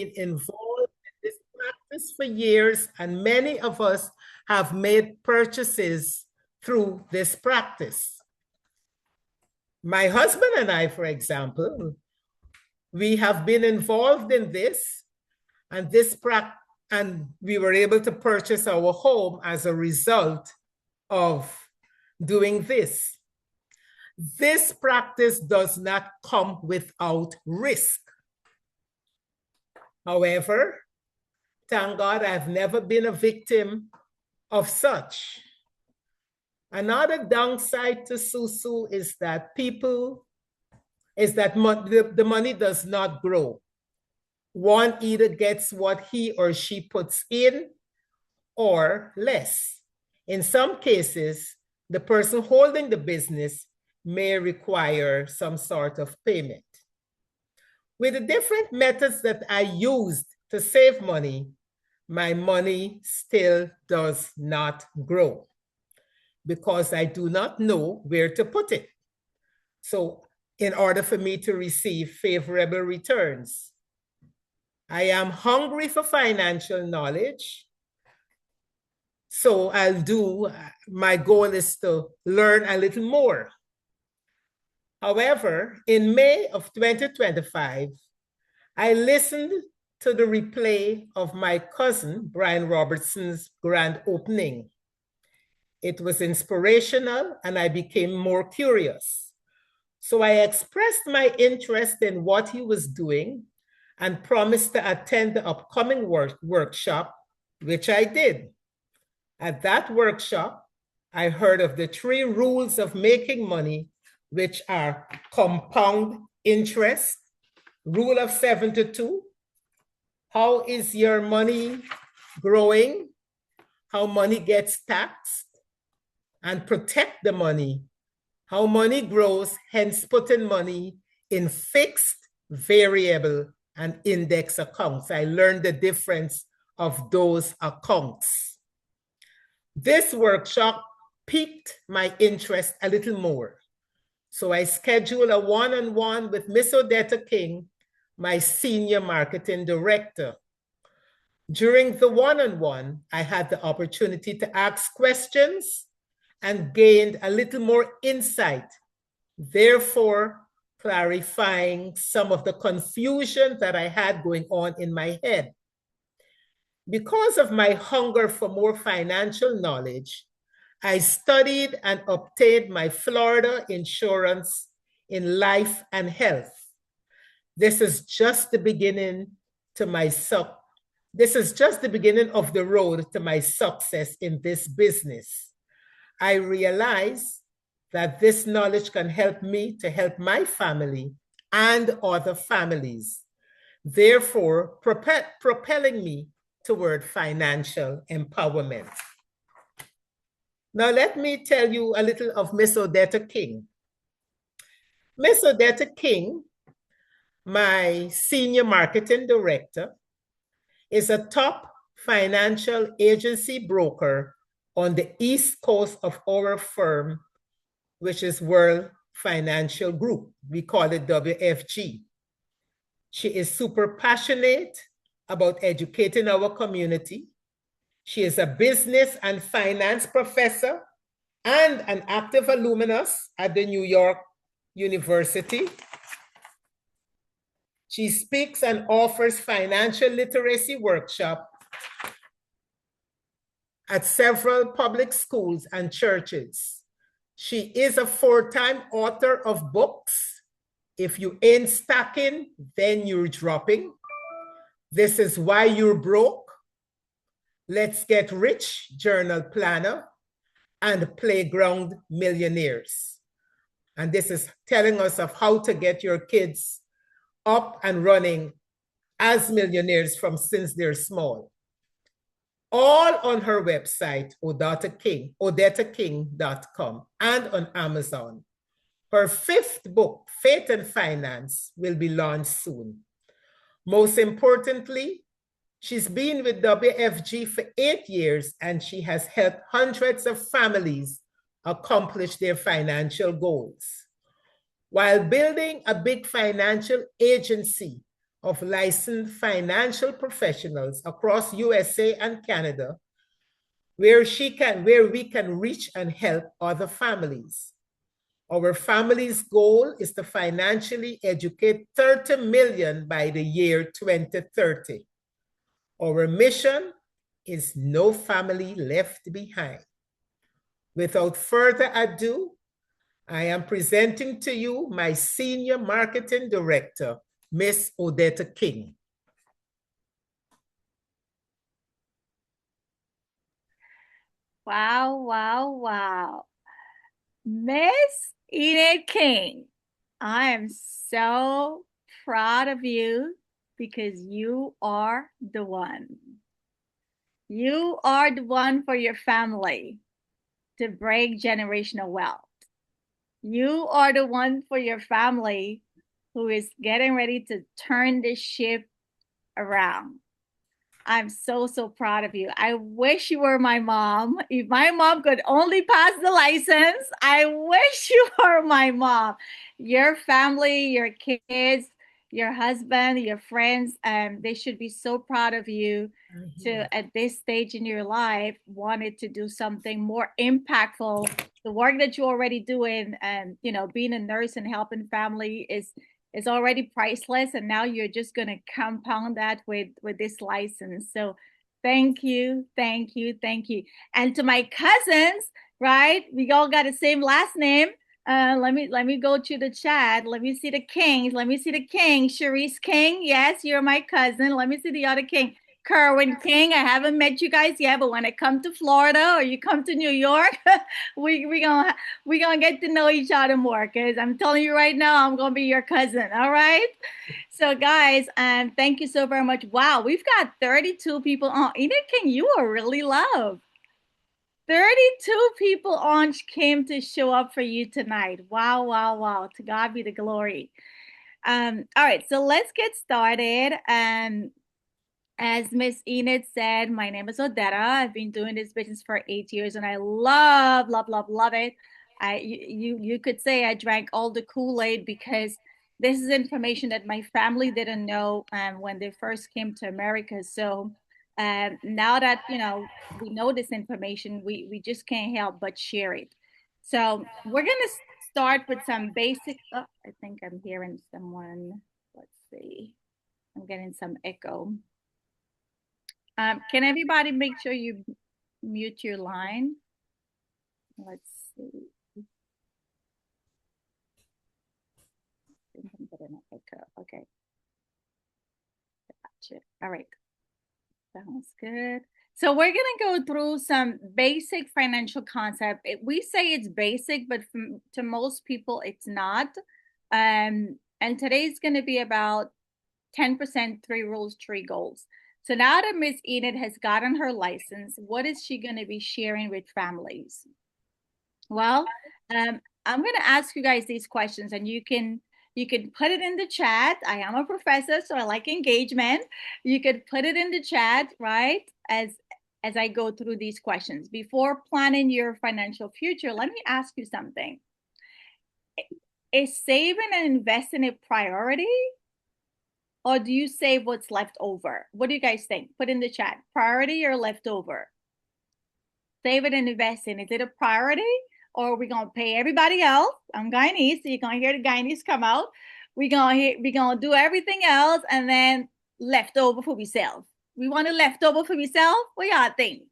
been involved in this practice for years, and many of us have made purchases through this practice. My husband and I, for example, we have been involved in this, and we were able to purchase our home as a result of doing this. This practice does not come without risk. However, thank God I've never been a victim of such. Another downside to Susu is that the money does not grow. One either gets what he or she puts in or less. In some cases, the person holding the business may require some sort of payment. With the different methods that I used to save money, my money still does not grow because I do not know where to put it. So in order for me to receive favorable returns, I am hungry for financial knowledge. So my goal is to learn a little more. However, in May of 2025, I listened to the replay of my cousin, Brian Robertson's grand opening. It was inspirational and I became more curious. So I expressed my interest in what he was doing and promised to attend the upcoming workshop, which I did. At that workshop, I heard of the 3 rules of making money, which are compound interest, rule of 72, how is your money growing, how money gets taxed, and protect the money, how money grows, hence putting money in fixed, variable, and index accounts. I learned the difference of those accounts. This workshop piqued my interest a little more. So I scheduled a one-on-one with Miss Odetta King, my senior marketing director. During the one-on-one, I had the opportunity to ask questions and gained a little more insight, therefore clarifying some of the confusion that I had going on in my head. Because of my hunger for more financial knowledge, I studied and obtained my Florida insurance in life and health. This is just the beginning of the road to my success in this business. I realize that this knowledge can help me to help my family and other families, therefore propelling me toward financial empowerment. Now, let me tell you a little of Miss Odetta King. Miss Odetta King, my senior marketing director, is a top financial agency broker on the East Coast of our firm, which is World Financial Group. We call it WFG. She is super passionate about educating our community. She is a business and finance professor and an active alumnus at the New York University. She speaks and offers financial literacy workshops at several public schools and churches. She is a 4-time author of books. If you ain't stacking, then you're dropping. This is Why You're Broke, Let's Get Rich, Journal Planner, and Playground Millionaires. And this is telling us of how to get your kids up and running as millionaires from since they're small. All on her website, odettaking.com, and on Amazon. Her 5th book, Faith and Finance, will be launched soon. Most importantly, she's been with WFG for 8 years, and she has helped hundreds of families accomplish their financial goals. While building a big financial agency of licensed financial professionals across USA and Canada where we can reach and help other families. Our family's goal is to financially educate 30 million by the year 2030. Our mission is no family left behind. Without further ado, I am presenting to you my Senior Marketing Director, Miss Odetta King. Wow, wow, wow. Miss Enid King, I am so proud of you because you are the one. You are the one for your family to break generational wealth. You are the one for your family who is getting ready to turn this ship around. I'm so, so proud of you. I wish you were my mom. If my mom could only pass the license, I wish you were my mom. Your family, your kids, your husband, your friends, they should be so proud of you to, at this stage in your life, wanted to do something more impactful. The work that you're already doing and, being a nurse and helping family is already priceless, and now you're just going to compound that with this license. So thank you, thank you, thank you. And to my cousins, right, we all got the same last name. Let me go to the chat. Let me see the kings. Let me see the king. Sharice King, yes, you're my cousin. Let me see the other king. Kerwin King, I haven't met you guys yet, but when I come to Florida or you come to New York, we gonna get to know each other more. Cause I'm telling you right now, I'm gonna be your cousin. All right. So guys, thank you so very much. Wow, we've got 32 people on. Enid King, you are really loved. 32 people on came to show up for you tonight. Wow, wow, wow. To God be the glory. All right, so let's get started. As Miss Enid said, my name is Odetta. I've been doing this business for 8 years and I love, love, love, love it. You could say I drank all the Kool-Aid because this is information that my family didn't know when they first came to America. So now that we know this information, we just can't help but share it. So we're gonna start with some basic. Oh, I think I'm hearing someone. Let's see. I'm getting some echo. Can everybody make sure you mute your line? Let's see. Okay. Gotcha. All right. Sounds good. So we're going to go through some basic financial concept. We say it's basic, but to most people, it's not. And today's going to be about 10%, 3 rules, 3 goals. So now that Miss Enid has gotten her license, what is she going to be sharing with families? Well, I'm going to ask you guys these questions, and you can put it in the chat. I am a professor, so I like engagement. You could put it in the chat, right? As I go through these questions. Before planning your financial future, let me ask you something. Is saving and investing a priority? Or do you save what's left over? What do you guys think? Put in the chat. Priority or leftover? Save it and invest in. Is it a priority? Or are we gonna pay everybody else? I'm Guyanese, so you're gonna hear the Guyanese come out. We're gonna do everything else and then leftover for ourselves. We want a leftover for ourselves? What y'all think?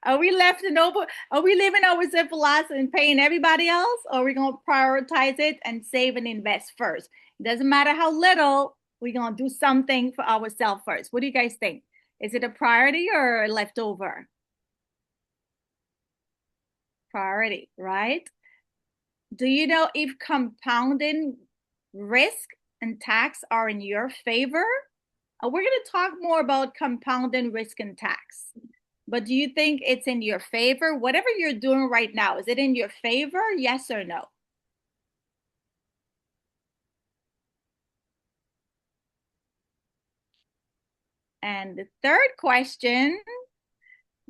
Are we lefting over? Are we living ourselves for lots and paying everybody else? Or are we gonna prioritize it and save and invest first? It doesn't matter how little, we're gonna do something for ourselves first. What do you guys think? Is it a priority or a leftover? Priority, right? Do you know if compounding risk and tax are in your favor? We're going to talk more about compounding risk and tax. But do you think it's in your favor? Whatever you're doing right now, is it in your favor? Yes or no? And the third question,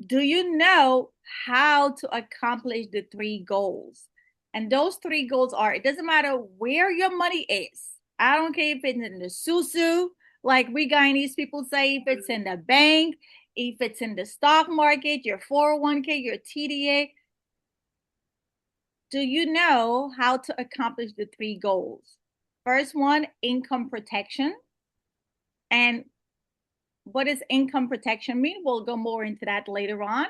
do you know how to accomplish the 3 goals? And those 3 goals are, it doesn't matter where your money is. I don't care if it's in the susu, like we Guyanese people say, if it's in the bank, if it's in the stock market, your 401k, your TDA. Do you know how to accomplish the three goals? First one, income protection. And what does income protection mean? We'll go more into that later on.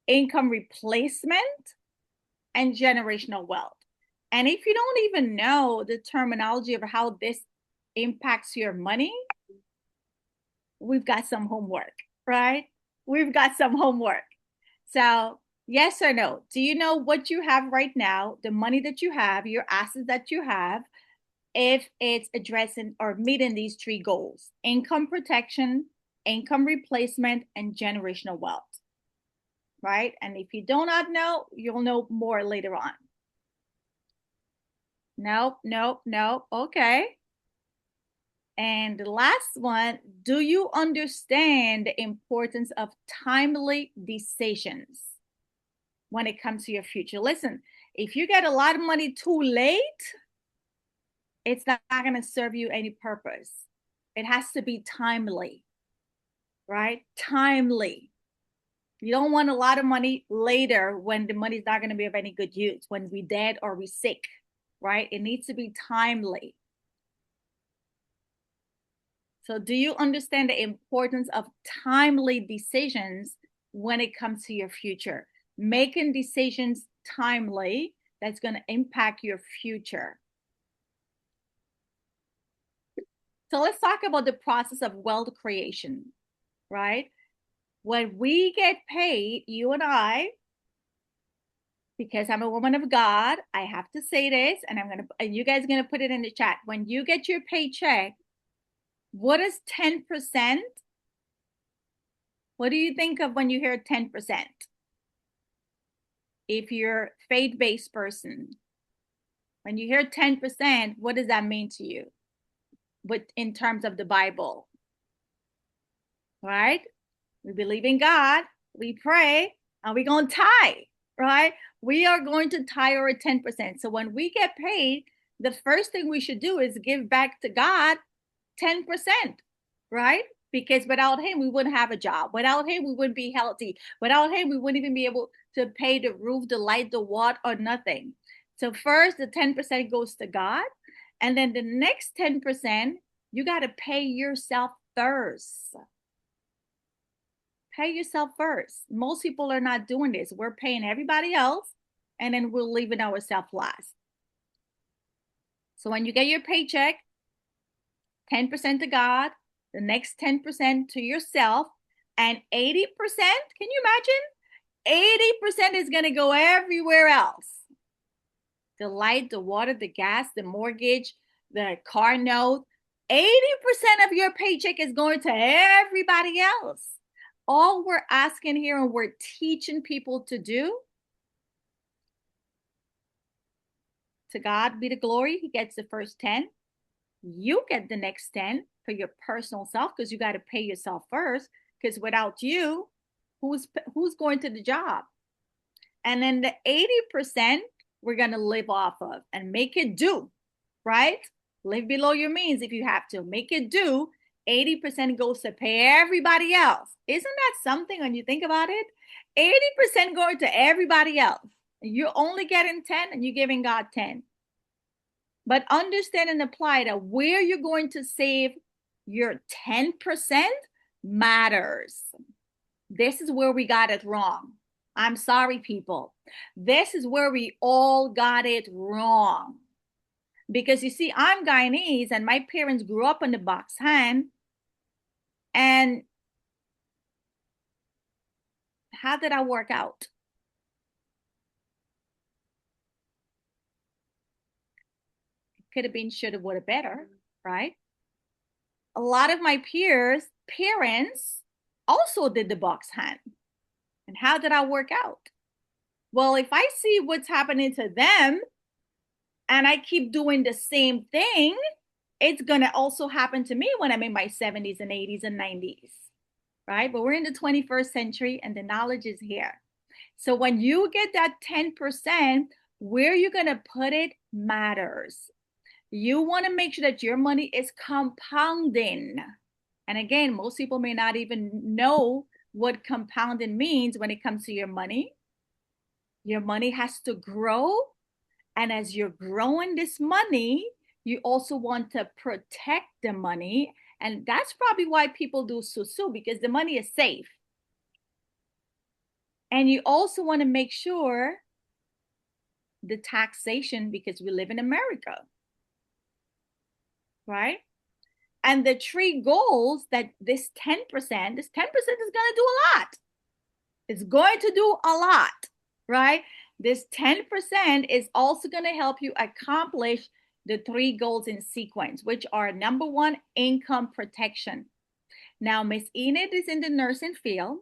Income replacement and generational wealth. And if you don't even know the terminology of how this impacts your money, we've got some homework, right? We've got some homework. So, yes or no? Do you know what you have right now, the money that you have, your assets that you have, if it's addressing or meeting these three goals: income protection, income replacement, and generational wealth, right? And if you do not know, you'll know more later on. Nope, nope, nope. Okay. And the last one, do you understand the importance of timely decisions when it comes to your future? Listen, if you get a lot of money too late, it's not going to serve you any purpose. It has to be timely, right? Timely. You don't want a lot of money later when the money's not going to be of any good use, when we're dead or we're sick, right? It needs to be timely. So do you understand the importance of timely decisions when it comes to your future? Making decisions timely, that's going to impact your future. So let's talk about the process of wealth creation, right? When we get paid, you and I, because I'm a woman of God, I have to say this, and you guys are gonna put it in the chat. When you get your paycheck, what is 10%? What do you think of when you hear 10%? If you're a faith-based person, when you hear 10%, what does that mean to you? But in terms of the Bible, right? We believe in God, we pray, and we're going to tithe, right? We are going to tithe our 10%. So when we get paid, the first thing we should do is give back to God 10%, right? Because without Him, we wouldn't have a job. Without Him, we wouldn't be healthy. Without Him, we wouldn't even be able to pay the roof, the light, the water, or nothing. So first, the 10% goes to God. And then the next 10%, you got to pay yourself first. Pay yourself first. Most people are not doing this. We're paying everybody else, and then we're leaving ourselves last. So when you get your paycheck, 10% to God, the next 10% to yourself, and 80%, can you imagine? 80% is going to go everywhere else. The light, the water, the gas, the mortgage, the car note. 80% of your paycheck is going to everybody else. All we're asking here and we're teaching people to do, to God be the glory. He gets the first 10. You get the next 10 for your personal self, because you got to pay yourself first, because without you, who's going to the job? And then the 80% we're going to live off of and make it do, right? Live below your means if you have to. Make it do. 80% goes to pay everybody else. Isn't that something when you think about it? 80% going to everybody else. You're only getting 10 and you're giving God 10. But understand and apply that where you're going to save your 10% matters. This is where we got it wrong. I'm sorry, people. This is where we all got it wrong. Because you see, I'm Guyanese and my parents grew up in the box hand. And how did I work out? It could have been shoulda, woulda, better, right? A lot of my peers' parents also did the box hand. And how did I work out? Well, if I see what's happening to them and I keep doing the same thing, it's going to also happen to me when I'm in my 70s and 80s and 90s, right? But we're in the 21st century and the knowledge is here. So when you get that 10%, where you're going to put it matters. You want to make sure that your money is compounding. And again, most people may not even know what compounding means when it comes to your money. Your money has to grow. And as you're growing this money, you also want to protect the money. And that's probably why people do susu, because the money is safe. And you also want to make sure the taxation, because we live in America, right? And the three goals that this 10% is going to do a lot. It's going to do a lot, right? This 10% is also going to help you accomplish the three goals in sequence, which are number one, income protection. Now, Miss Enid is in the nursing field,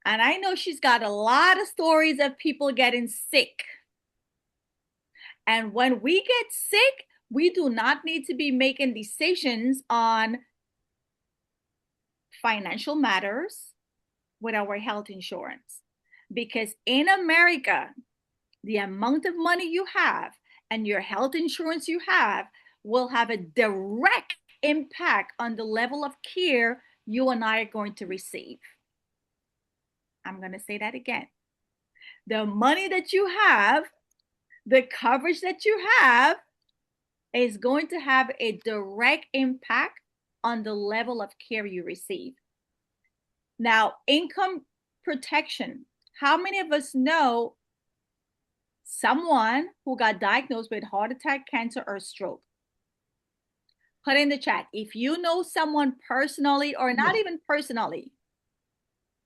and I know she's got a lot of stories of people getting sick. And when we get sick, we do not need to be making decisions on financial matters with our health insurance. Because in America, the amount of money you have and your health insurance you have will have a direct impact on the level of care you and I are going to receive. I'm going to say that again. The money that you have, the coverage that you have, is going to have a direct impact on the level of care you receive. Now, income protection. How many of us know someone who got diagnosed with heart attack, cancer, or stroke? Put in the chat if you know someone personally or not even personally.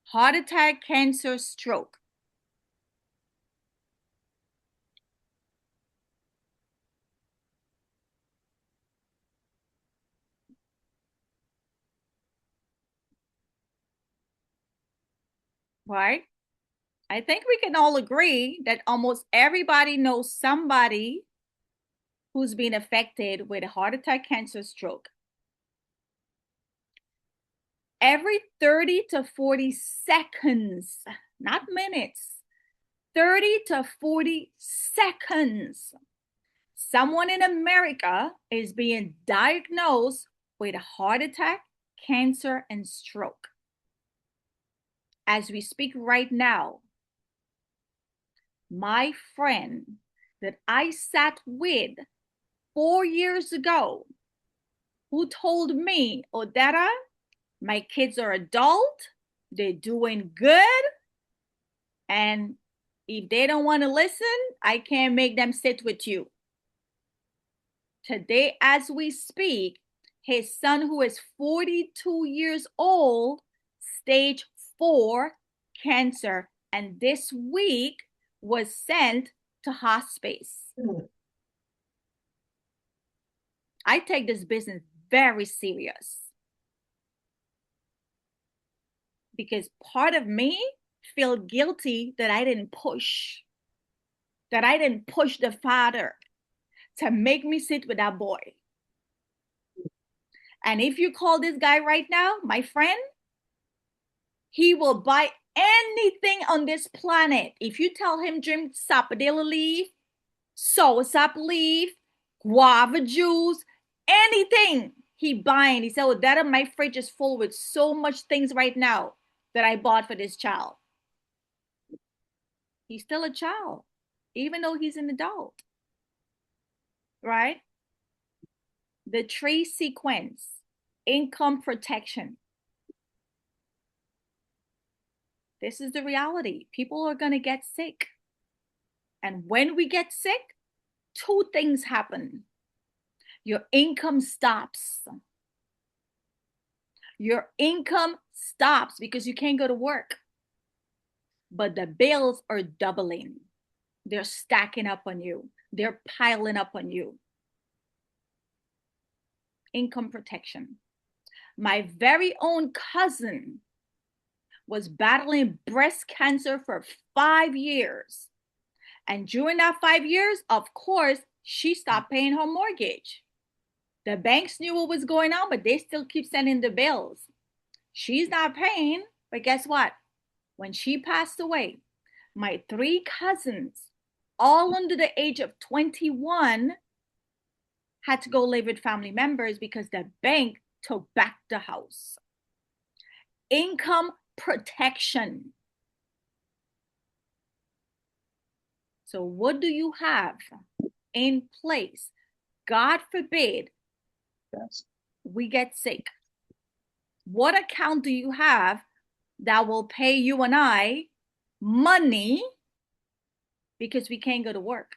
Heart attack, cancer, stroke. Right? I think we can all agree that almost everybody knows somebody who's been affected with a heart attack, cancer, stroke. Every 30 to 40 seconds, not minutes, 30 to 40 seconds, someone in America is being diagnosed with a heart attack, cancer, and stroke. As we speak right now, my friend that I sat with 4 years ago, who told me, Odetta, my kids are adult, they're doing good, and if they don't want to listen, I can't make them sit with you. Today, as we speak, his son, who is 42 years old, stage 4 cancer, and this week was sent to hospice. I take this business very serious because part of me feel guilty that I didn't push the father to make me sit with that boy. And if you call this guy right now, my friend, he will buy anything on this planet. If you tell him drink sapodilla leaf, soursop leaf, guava juice, anything, he buying. He said, oh, that my fridge is full with so much things right now that I bought for this child. He's still a child, even though he's an adult, right? The tree sequence, income protection. This is the reality. People are going to get sick. And when we get sick, two things happen. Your income stops. Your income stops because you can't go to work. But the bills are doubling. They're stacking up on you. They're piling up on you. Income protection. My very own cousin was battling breast cancer for 5 years. And during that 5 years, of course, she stopped paying her mortgage. The banks knew what was going on, but they still keep sending the bills. She's not paying, but guess what? When she passed away, my 3 cousins, all under the age of 21, had to go live with family members because the bank took back the house. Income protection. So what do you have in place? God forbid we get sick. What account do you have that will pay you and I money because we can't go to work?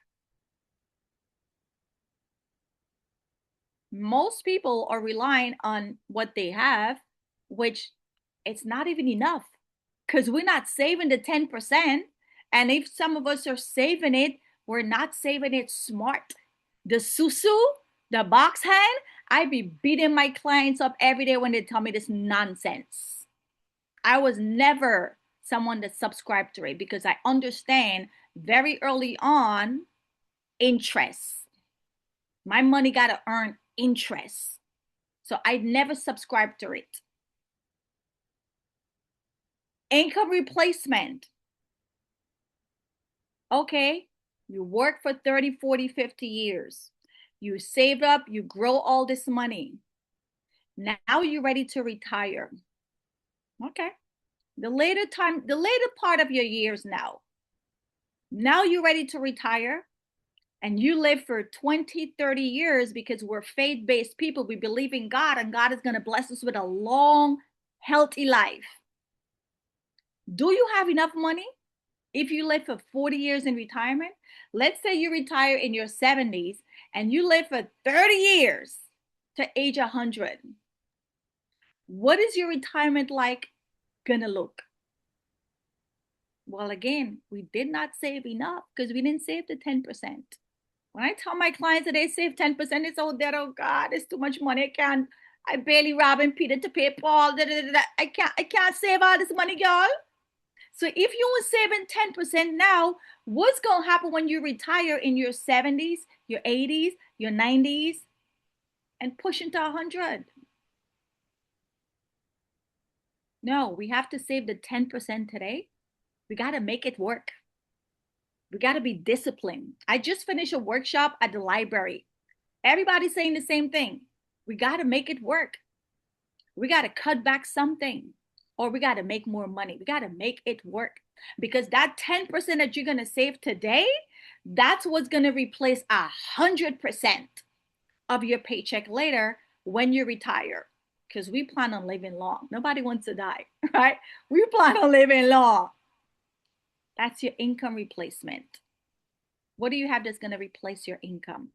Most people are relying on what they have, which it's not even enough because we're not saving the 10%. And if some of us are saving it, we're not saving it smart. The susu, the box hand, I be beating my clients up every day when they tell me this nonsense. I was never someone that subscribed to it because I understand very early on interest. My money got to earn interest. So I never subscribed to it. Income replacement. Okay, you work for 30, 40, 50 years. You saved up, you grow all this money. Now you're ready to retire. Okay. The later part of your years now. Now you're ready to retire and you live for 20, 30 years because we're faith-based people. We believe in God and God is going to bless us with a long, healthy life. Do you have enough money? If you live for 40 years in retirement, let's say you retire in your 70s and you live for 30 years to age 100. What is your retirement like gonna look? Well, again, we did not save enough because we didn't save the 10%. When I tell my clients that they save 10%, it's all that, oh God, it's too much money. I barely robbing Peter to pay Paul. I can't save all this money, y'all. So if you were saving 10% now, what's going to happen when you retire in your 70s, your 80s, your 90s, and push into 100? No, we have to save the 10% today. We got to make it work. We got to be disciplined. I just finished a workshop at the library. Everybody's saying the same thing. We got to make it work. We got to cut back something, or we got to make more money. We got to make it work because that 10% that you're going to save today, that's what's going to replace 100% of your paycheck later when you retire. Because we plan on living long. Nobody wants to die, right? We plan on living long. That's your income replacement. What do you have that's going to replace your income?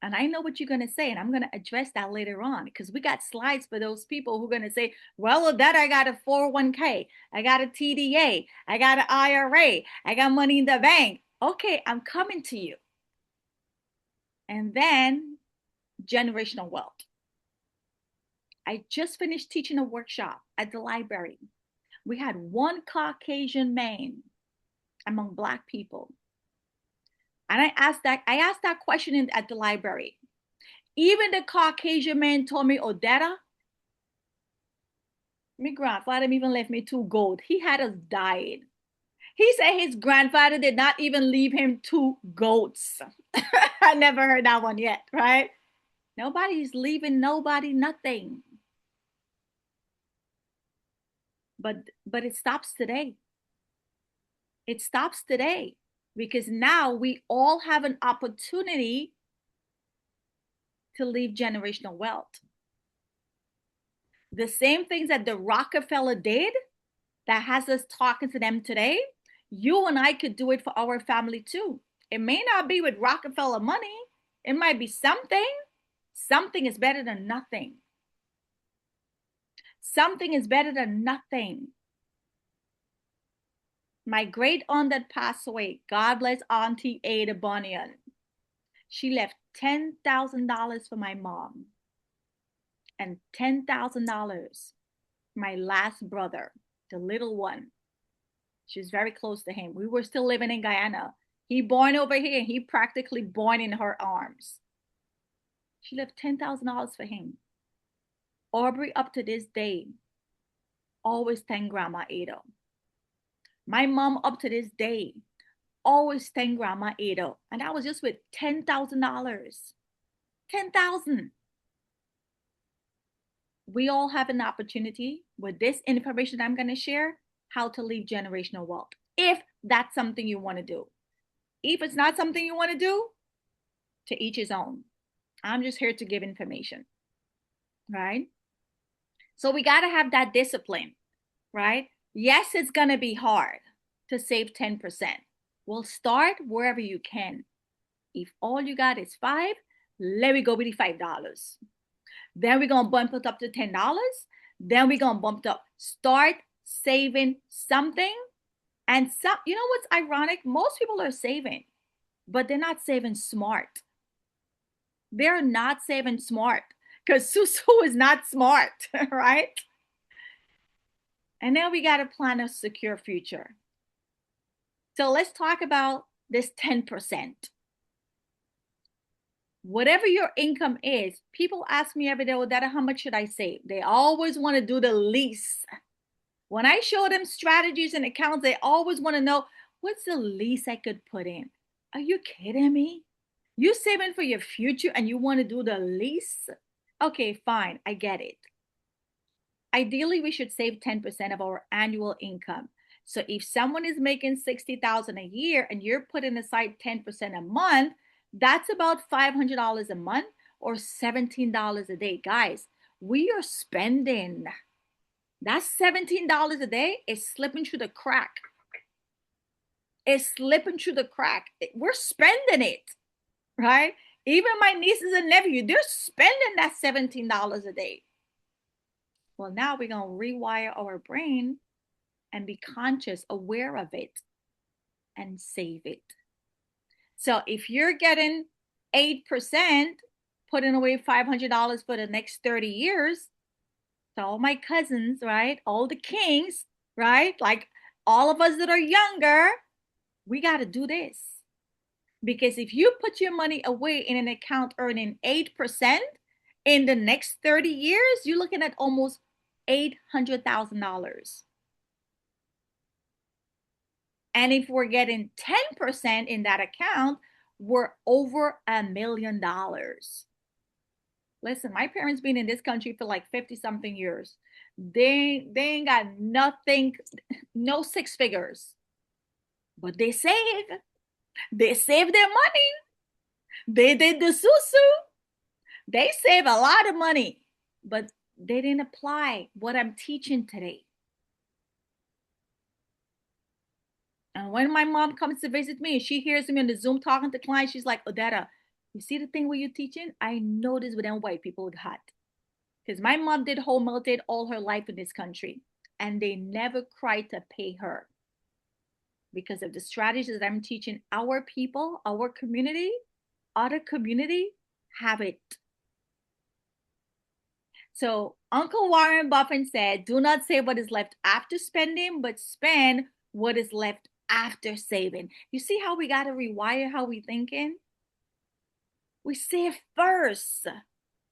And I know what you're going to say, and I'm going to address that later on because we got slides for those people who are going to say, well, with that, I got a 401k, I got a TDA, I got an IRA, I got money in the bank. Okay, I'm coming to you. And then generational wealth. I just finished teaching a workshop at the library. We had one Caucasian man among Black people. And I asked that question at the library. Even the Caucasian man told me, Odetta, my grandfather even left me 2 goats. He had us died. He said his grandfather did not even leave him 2 goats. I never heard that one yet, right? Nobody's leaving nobody nothing. But it stops today. It stops today because now we all have an opportunity to leave generational wealth. The same things that the Rockefeller did that has us talking to them today, you and I could do it for our family too. It may not be with Rockefeller money. It might be something. Something is better than nothing. Something is better than nothing. My great aunt that passed away, God bless Auntie Ada Bunyan. She left $10,000 for my mom and $10,000 for my last brother, the little one. She was very close to him. We were still living in Guyana. He born over here and he practically born in her arms. She left $10,000 for him. Aubrey, up to this day, always thank Grandma Ada. My mom, up to this day, always thank Grandma Ada. And that was just with $10,000. 10,000. We all have an opportunity with this information I'm going to share, how to leave generational wealth. If that's something you want to do. If it's not something you want to do, to each his own. I'm just here to give information, right? So we got to have that discipline, right? Yes, it's going to be hard to save 10%. Well, start wherever you can. If all you got is $5, let me go with the $5. Then we're going to bump it up to $10. Then we're going to bump it up. Start saving something. And some, you know what's ironic? Most people are saving, but they're not saving smart. They're not saving smart because Susu is not smart, right? And then we got to plan a secure future. So let's talk about this 10%. Whatever your income is, people ask me every day, well, Dada, how much should I save? They always want to do the least. When I show them strategies and accounts, they always want to know, what's the least I could put in? Are you kidding me? You saving for your future and you want to do the least? Okay, fine, I get it. Ideally, we should save 10% of our annual income. So if someone is making $60,000 a year and you're putting aside 10% a month, that's about $500 a month or $17 a day. Guys, we are spending. That $17 a day is slipping through the crack. It's slipping through the crack. We're spending it, right? Even my nieces and nephews, they're spending that $17 a day. Well, now we're going to rewire our brain and be conscious, aware of it, and save it. So if you're getting 8%, putting away $500 for the next 30 years, to all my cousins, right? All the kings, right? Like all of us that are younger, we got to do this. Because if you put your money away in an account earning 8%, in the next 30 years, you're looking at almost $800,000. And if we're getting 10% in that account, we're over $1 million. Listen, my parents been in this country for like 50 something years. They ain't got nothing, no six figures, but they save. They save their money. They did the susu. They save a lot of money, but they didn't apply what I'm teaching today. And when my mom comes to visit me, she hears me on the Zoom talking to clients, she's like, Odetta, you see the thing where you're teaching? I know this with them white people got. Because my mom did home health aid all her life in this country, and they never cried to pay her. Because of the strategies that I'm teaching our people, our community, other community have it. So Uncle Warren Buffett said, do not save what is left after spending, but spend what is left after saving. You see how we got to rewire how we thinking? We save first.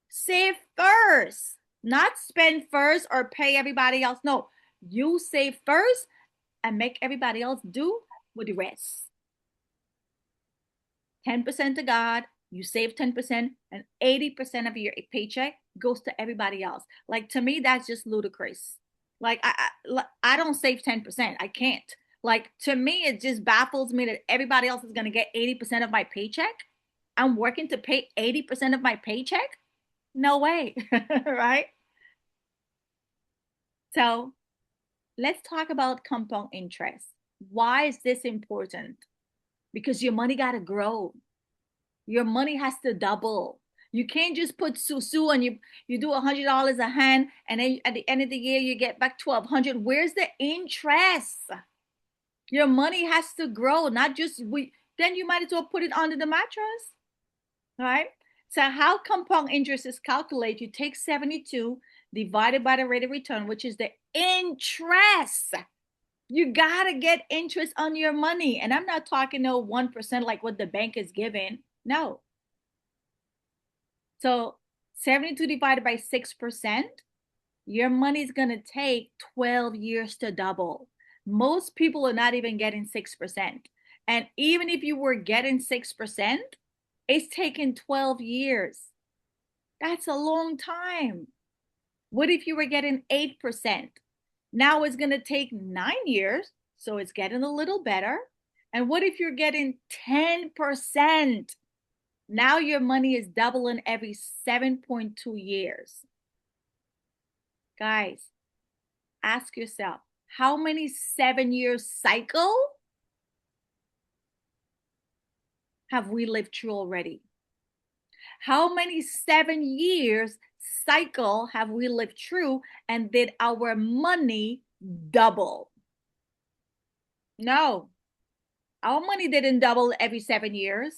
Save first. Not spend first or pay everybody else. No, you save first and make everybody else do with the rest. 10% to God, you save 10%, and 80% of your paycheck goes to everybody else. Like, to me, that's just ludicrous. Like, I don't save 10%. I can't. Like, to me, it just baffles me that everybody else is going to get 80% of my paycheck. I'm working to pay 80% of my paycheck? No way, right? So let's talk about compound interest. Why is this important? Because your money got to grow. Your money has to double. You can't just put susu and you do $100 a hand, and then at the end of the year you get back 1,200. Where's the interest? Your money has to grow, not just then you might as well put it under the mattress, right? So how compound interest is calculated, you take 72 divided by the rate of return, which is the interest. You got to get interest on your money. And I'm not talking no 1% like what the bank is giving. No. So 72 divided by 6%, your money is going to take 12 years to double. Most people are not even getting 6%. And even if you were getting 6%, it's taken 12 years. That's a long time. What if you were getting 8%? Now it's going to take 9 years, so it's getting a little better. And what if you're getting 10%? Now your money is doubling every 7.2 years. Guys, ask yourself, how many 7-year cycle have we lived through already? How many 7 years cycle have we lived through and did our money double? No, our money didn't double every 7 years.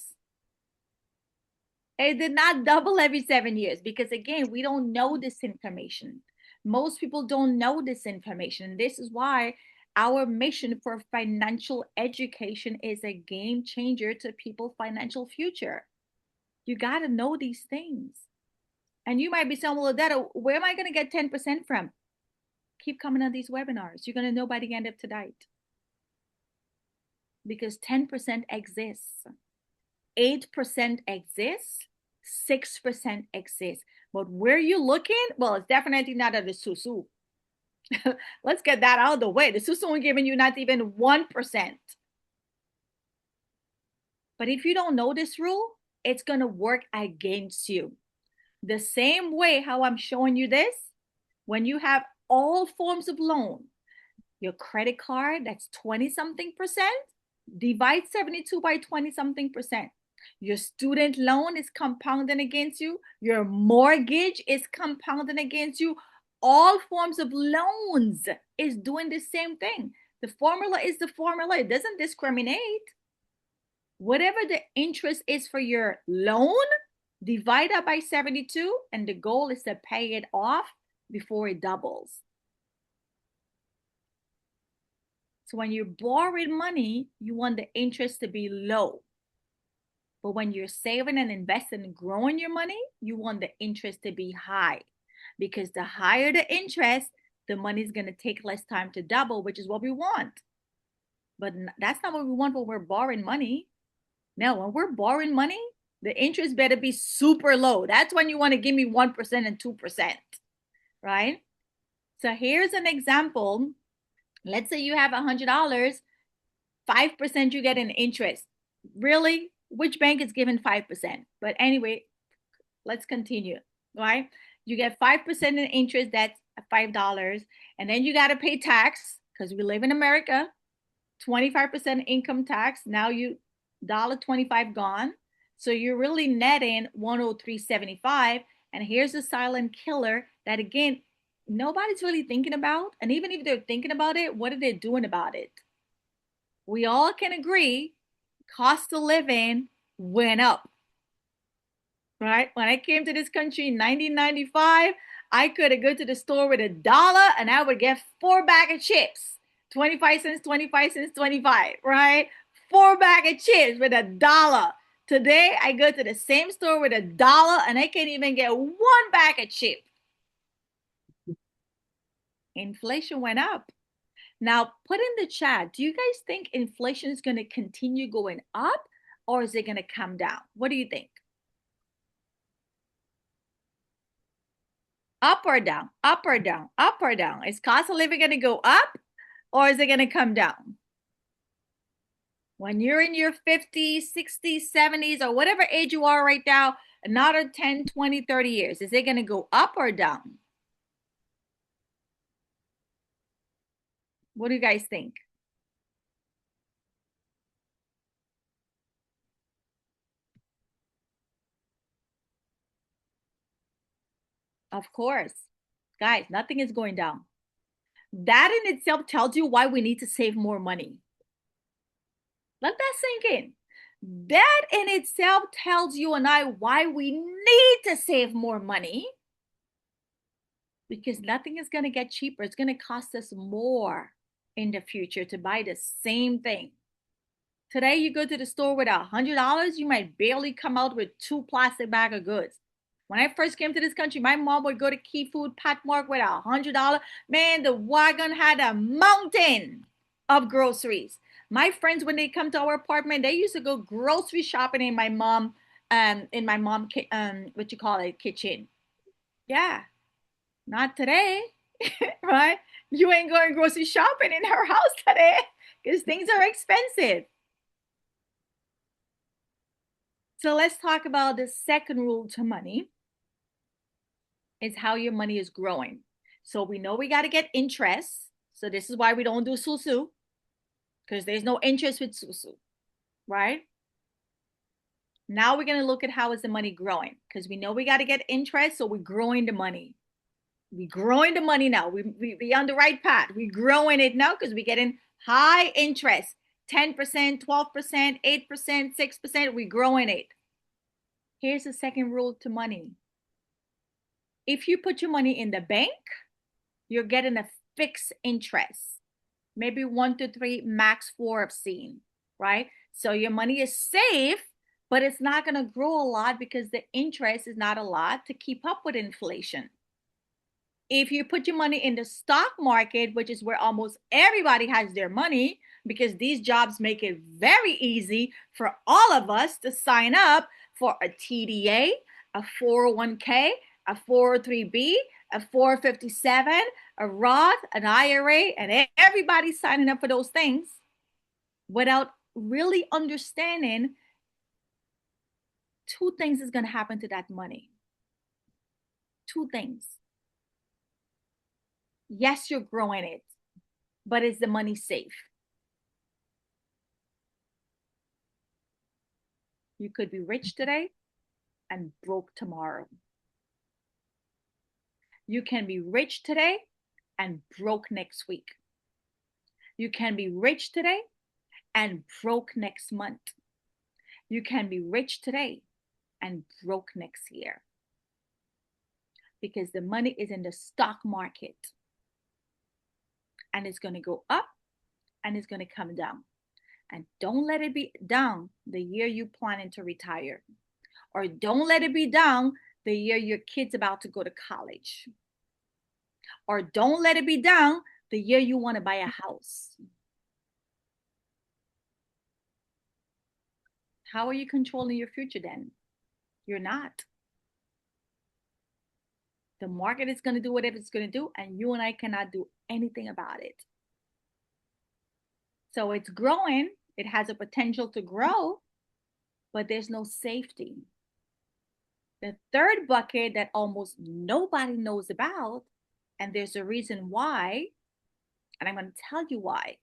It did not double every 7 years because, again, we don't know this information. Most people don't know this information. This is why our mission for financial education is a game changer to people's financial future. You got to know these things. And you might be saying, well, Odetta, where am I going to get 10% from? Keep coming on these webinars. You're going to know by the end of tonight. Because 10% exists. 8% exists, 6% exists. But where you looking? Well, it's definitely not at the susu. Let's get that out of the way. The susu is giving you not even 1%. But if you don't know this rule, it's going to work against you. The same way how I'm showing you this, when you have all forms of loan, your credit card, that's 20-something%, divide 72 by 20-something percent. Your student loan is compounding against you. Your mortgage is compounding against you. All forms of loans is doing the same thing. The formula is the formula. It doesn't discriminate. Whatever the interest is for your loan, divide that by 72, and the goal is to pay it off before it doubles. So when you're borrowing money, you want the interest to be low. But when you're saving and investing and growing your money, you want the interest to be high. Because the higher the interest, the money is going to take less time to double, which is what we want. But that's not what we want when we're borrowing money. No, when we're borrowing money, the interest better be super low. That's when you want to give me 1% and 2%, right? So here's an example. Let's say you have $100, 5% you get in interest. Really? Which bank is giving 5%? But anyway, let's continue, right? You get 5% in interest, that's $5. And then you got to pay tax because we live in America, 25% income tax. Now you $1.25 gone. So you're really netting $103.75. And here's the silent killer that, again, nobody's really thinking about. And even if they're thinking about it, what are they doing about it? We all can agree cost of living went up, right? When I came to this country in 1995, I could go to the store with $1 and I would get 4 bags of chips, 25 cents, 25 cents, 25, right? 4 bags of chips with $1. Today, I go to the same store with $1 and I can't even get 1 bag of chips. Inflation went up. Now, put in the chat, do you guys think inflation is going to continue going up or is it going to come down? What do you think? Up or down? Up or down? Up or down? Is cost of living going to go up or is it going to come down? When you're in your 50s, 60s, 70s, or whatever age you are right now, another 10, 20, 30 years, is it going to go up or down? What do you guys think? Of course. Guys, nothing is going down. That in itself tells you why we need to save more money. Let that sink in. That in itself tells you and I why we need to save more money. Because nothing is going to get cheaper. It's going to cost us more in the future to buy the same thing. Today, you go to the store with $100, you might barely come out with 2 plastic bags of goods. When I first came to this country, my mom would go to Key Food Patmark with $100. Man, the wagon had a mountain of groceries. My friends, when they come to our apartment, they used to go grocery shopping in my mom, kitchen. Yeah, not today, right? You ain't going grocery shopping in her house today because things are expensive. So let's talk about the second rule to money is how your money is growing. So we know we got to get interest. So this is why we don't do susu because there's no interest with susu, right? Now we're going to look at how is the money growing because we know we got to get interest. So we're growing the money. We're growing the money now. We on the right path. We're growing it now because we're getting high interest. 10%, 12%, 8%, 6%. We're growing it. Here's the second rule to money. If you put your money in the bank, you're getting a fixed interest. Maybe 1 to 3, max 4 I've seen, right? So your money is safe, but it's not going to grow a lot because the interest is not a lot to keep up with inflation. If you put your money in the stock market, which is where almost everybody has their money, because these jobs make it very easy for all of us to sign up for a TDA, a 401k, a 403b, a 457, a Roth, an IRA, and everybody's signing up for those things without really understanding two things is going to happen to that money. Two things. Yes, you're growing it, but is the money safe? You could be rich today and broke tomorrow. You can be rich today and broke next week. You can be rich today and broke next month. You can be rich today and broke next year because the money is in the stock market and it's going to go up and it's going to come down. And don't let it be down the year you're planning to retire, or don't let it be down the year your kid's about to go to college, or don't let it be down the year you want to buy a house. How are you controlling your future then? You're not. The market is going to do whatever it's going to do, and you and I cannot do anything about it. So it's growing, it has a potential to grow, but there's no safety. The third bucket that almost nobody knows about, and there's a reason why, and I'm going to tell you why.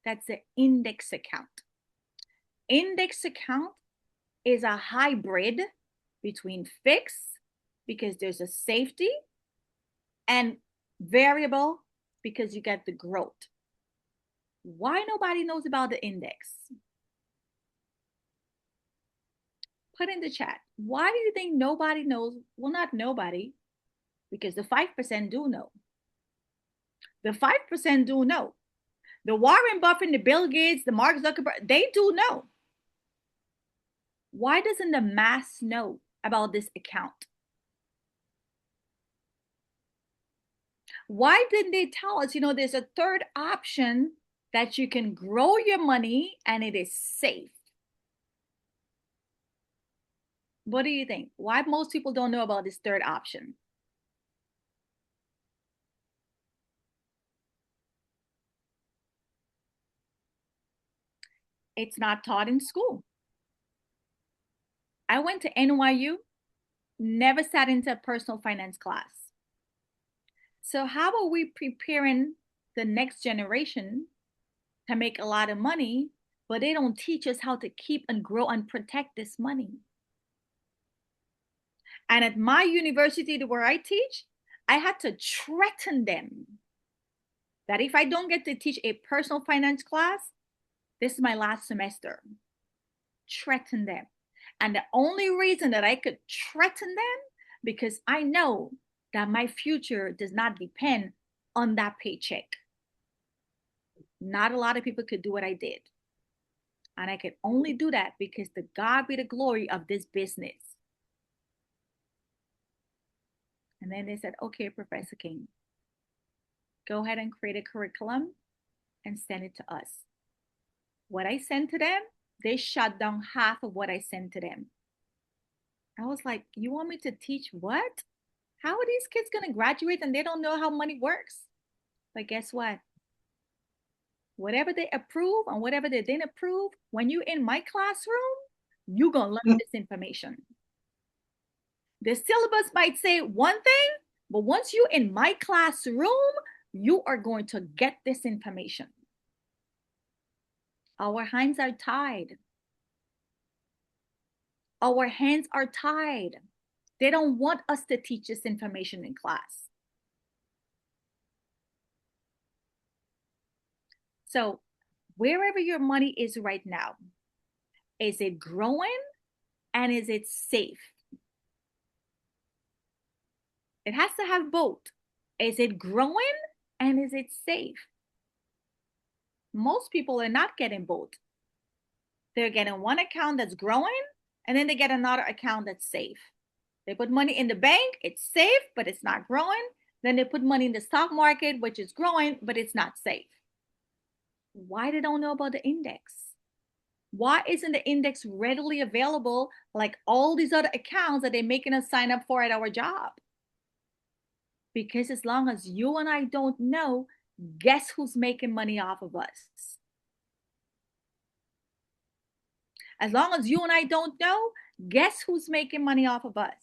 That's the index account. Index account is a hybrid between fixed, because there's a safety, and variable, because you get the growth. Why nobody knows about the index? Put in the chat. Why do you think nobody knows? Well, not nobody, because the 5% do know. The 5% do know. The Warren Buffett, the Bill Gates, the Mark Zuckerberg, they do know. Why doesn't the mass know about this account? Why didn't they tell us, there's a third option that you can grow your money and it is safe? What do you think? Why most people don't know about this third option? It's not taught in school. I went to NYU, never sat into a personal finance class. So how are we preparing the next generation to make a lot of money, but they don't teach us how to keep and grow and protect this money? And at my university where I teach, I had to threaten them that if I don't get to teach a personal finance class, this is my last semester. Threaten them. And the only reason that I could threaten them, because I know that my future does not depend on that paycheck. Not a lot of people could do what I did. And I could only do that because the God be the glory of this business. And then they said, okay, Professor King, go ahead and create a curriculum and send it to us. What I sent to them, they shut down half of what I sent to them. I was like, you want me to teach what? How are these kids going to graduate and they don't know how money works? But guess what? Whatever they approve and whatever they didn't approve, when you're in my classroom, you're going to learn this information. The syllabus might say one thing, but once you're in my classroom, you are going to get this information. Our hands are tied. Our hands are tied. They don't want us to teach this information in class. So wherever your money is right now, is it growing and is it safe? It has to have both. Is it growing and is it safe? Most people are not getting both. They're getting one account that's growing and then they get another account that's safe. They put money in the bank, it's safe, but it's not growing. Then they put money in the stock market, which is growing, but it's not safe. Why they don't know about the index? Why isn't the index readily available like all these other accounts that they're making us sign up for at our job? Because as long as you and I don't know, guess who's making money off of us? As long as you and I don't know, guess who's making money off of us?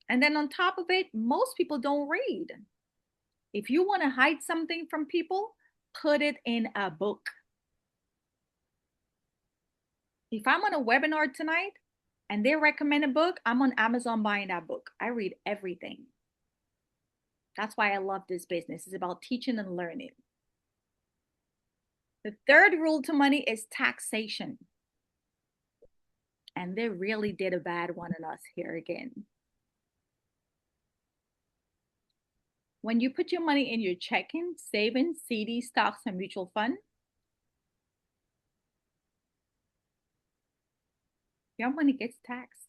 And then on top of it, most people don't read. If you want to hide something from people, put it in a book. If I'm on a webinar tonight and they recommend a book, I'm on Amazon buying that book. I read everything. That's why I love this business. It's about teaching and learning. The third rule to money is taxation. And they really did a bad one on us here again. When you put your money in your checking, savings, CD, stocks, and mutual fund, your money gets taxed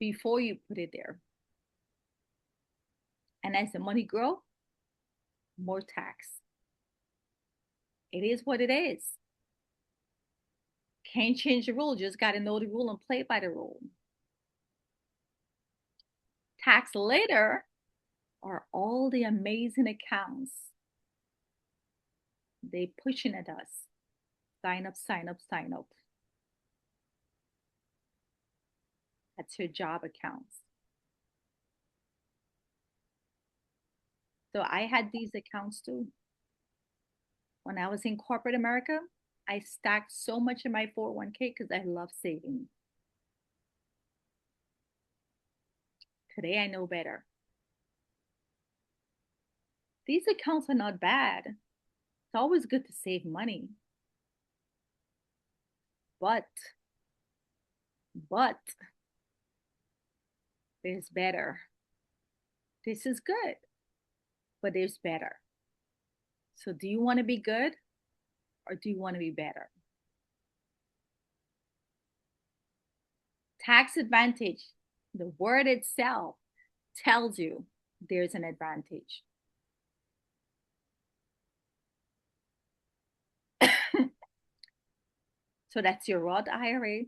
before you put it there. And as the money grows, more tax. It is what it is. Can't change the rule, just got to know the rule and play by the rule. Tax later are all the amazing accounts. They pushing at us. Sign up, sign up, sign up. That's your job accounts. So I had these accounts too. When I was in corporate America, I stacked so much in my 401k because I love saving. Today I know better. These accounts are not bad. It's always good to save money. But there's better. This is good, but there's better. So do you want to be good or do you want to be better? Tax advantage, the word itself tells you there's an advantage. So that's your Roth IRA.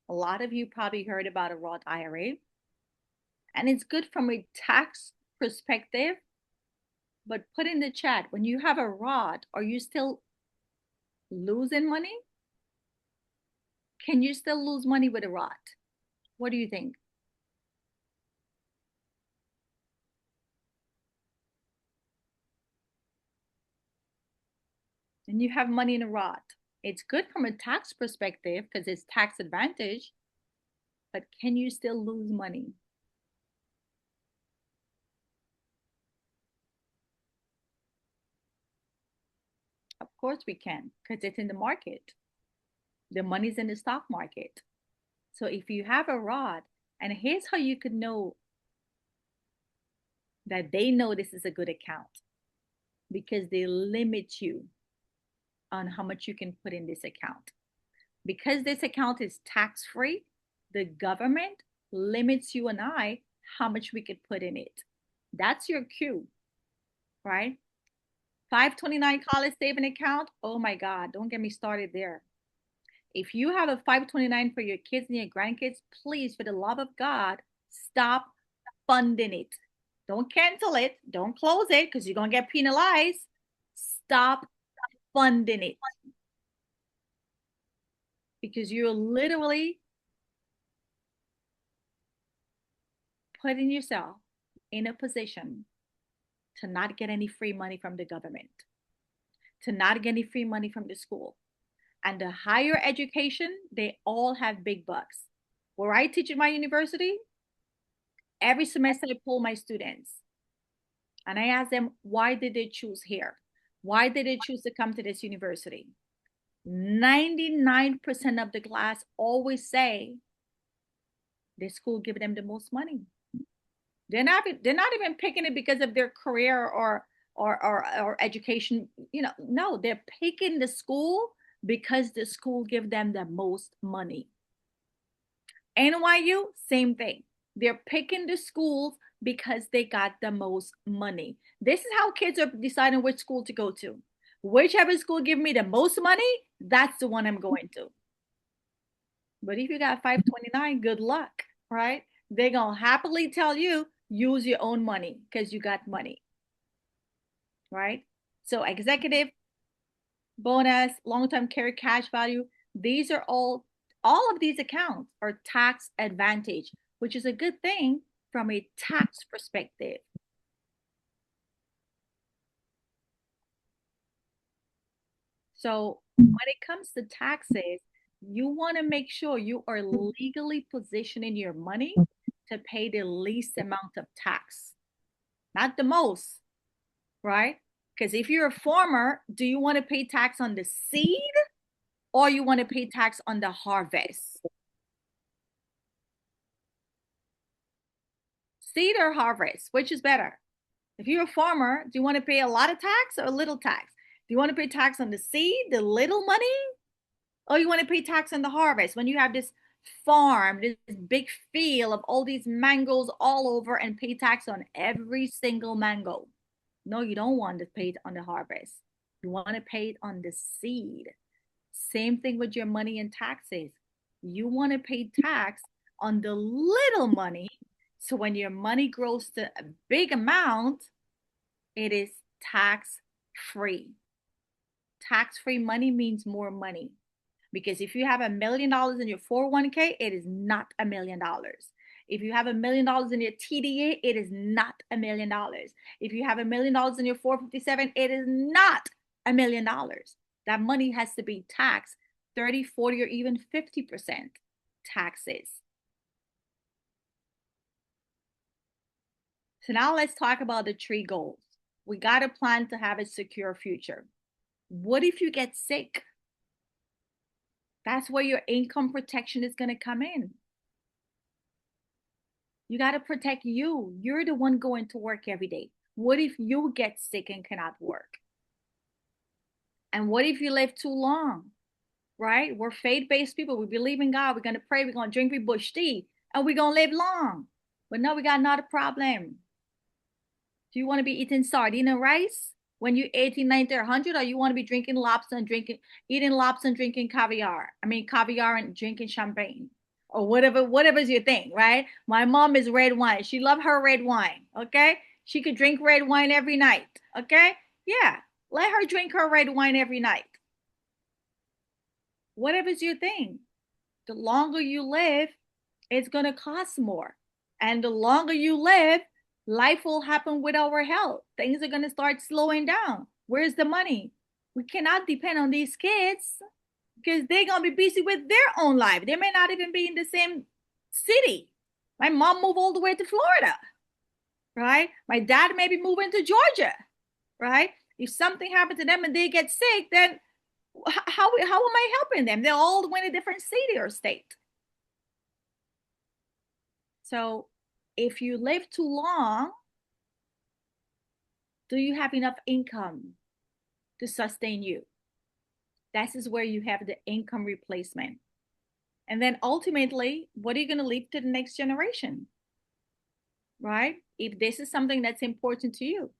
A lot of you probably heard about a Roth IRA. And it's good from a tax perspective. But put in the chat, when you have a Roth, are you still losing money? Can you still lose money with a Roth? What do you think? And you have money in a Roth. It's good from a tax perspective because it's tax advantage, but can you still lose money? Of course we can, because it's in the market. The money's in the stock market. So if you have a Roth, and here's how you could know that they know this is a good account, because they limit you on how much you can put in this account. Because this account is tax-free, the government limits you and I how much we could put in it. That's your cue, right? 529 college saving account. Oh my God, don't get me started there. If you have a 529 for your kids and your grandkids, please, for the love of God, Stop funding it. Don't cancel it. Don't close it because you're going to get penalized. Stop funding it. Because you're literally putting yourself in a position to not get any free money from the government, to not get any free money from the school. And the higher education, they all have big bucks. Where I teach at my university, every semester I pull my students and I ask them, why did they choose here? Why did they choose to come to this university? 99% of the class always say the school give them the most money. They're not even picking it because of their career or education. No, they're picking the school because the school give them the most money. NYU, same thing. They're picking the schools because they got the most money. This is how kids are deciding which school to go to. Whichever school give me the most money, that's the one I'm going to. But if you got 529, good luck, right? They're going to happily tell you, use your own money because you got money, right? So executive, bonus, long-term care, cash value, these are all of these accounts are tax advantage, which is a good thing from a tax perspective. So when it comes to taxes, you want to make sure you are legally positioning your money to pay the least amount of tax, not the most, right? Because if you're a farmer, do you want to pay tax on the seed or you want to pay tax on the harvest? Seed or harvest, which is better? If you're a farmer, do you want to pay a lot of tax or a little tax? Do you want to pay tax on the seed, the little money, or you want to pay tax on the harvest when you have this farm, this big field of all these mangoes all over and pay tax on every single mango? No, you don't want to pay it on the harvest. You want to pay it on the seed. Same thing with your money and taxes. You want to pay tax on the little money. So when your money grows to a big amount, it is tax free. Tax free money means more money. Because if you have $1 million in your 401k, it is not $1 million. If you have $1 million in your TDA, it is not $1 million. If you have $1 million in your 457, it is not $1 million. That money has to be taxed 30, 40, or even 50% taxes. So now let's talk about the 3 goals. We got to plan to have a secure future. What if you get sick? That's where your income protection is going to come in. You got to protect you. You're the one going to work every day. What if you get sick and cannot work? And what if you live too long, right? We're faith-based people. We believe in God. We're going to pray. We're going to drink bush tea, and we're going to live long. But no, we got another problem. Do you want to be eating sardine and rice when you're 18, 19, or 100, or you want to be drinking lobster and eating lobster and drinking caviar? I mean, caviar and drinking champagne or whatever's your thing, right? My mom is red wine. She loved her red wine, okay? She could drink red wine every night, okay? Yeah, let her drink her red wine every night. Whatever's your thing. The longer you live, it's going to cost more. And the longer you live, life will happen with our health. Things are going to start slowing down. Where's the money? We cannot depend on these kids because they're going to be busy with their own life. They may not even be in the same city. My mom moved all the way to Florida, right? My dad may be moving to Georgia, right? If something happened to them and they get sick, then how am I helping them? They're all in a different city or state. So if you live too long, do you have enough income to sustain you? That is where you have the income replacement. And then ultimately, what are you going to leave to the next generation? Right? If this is something that's important to you.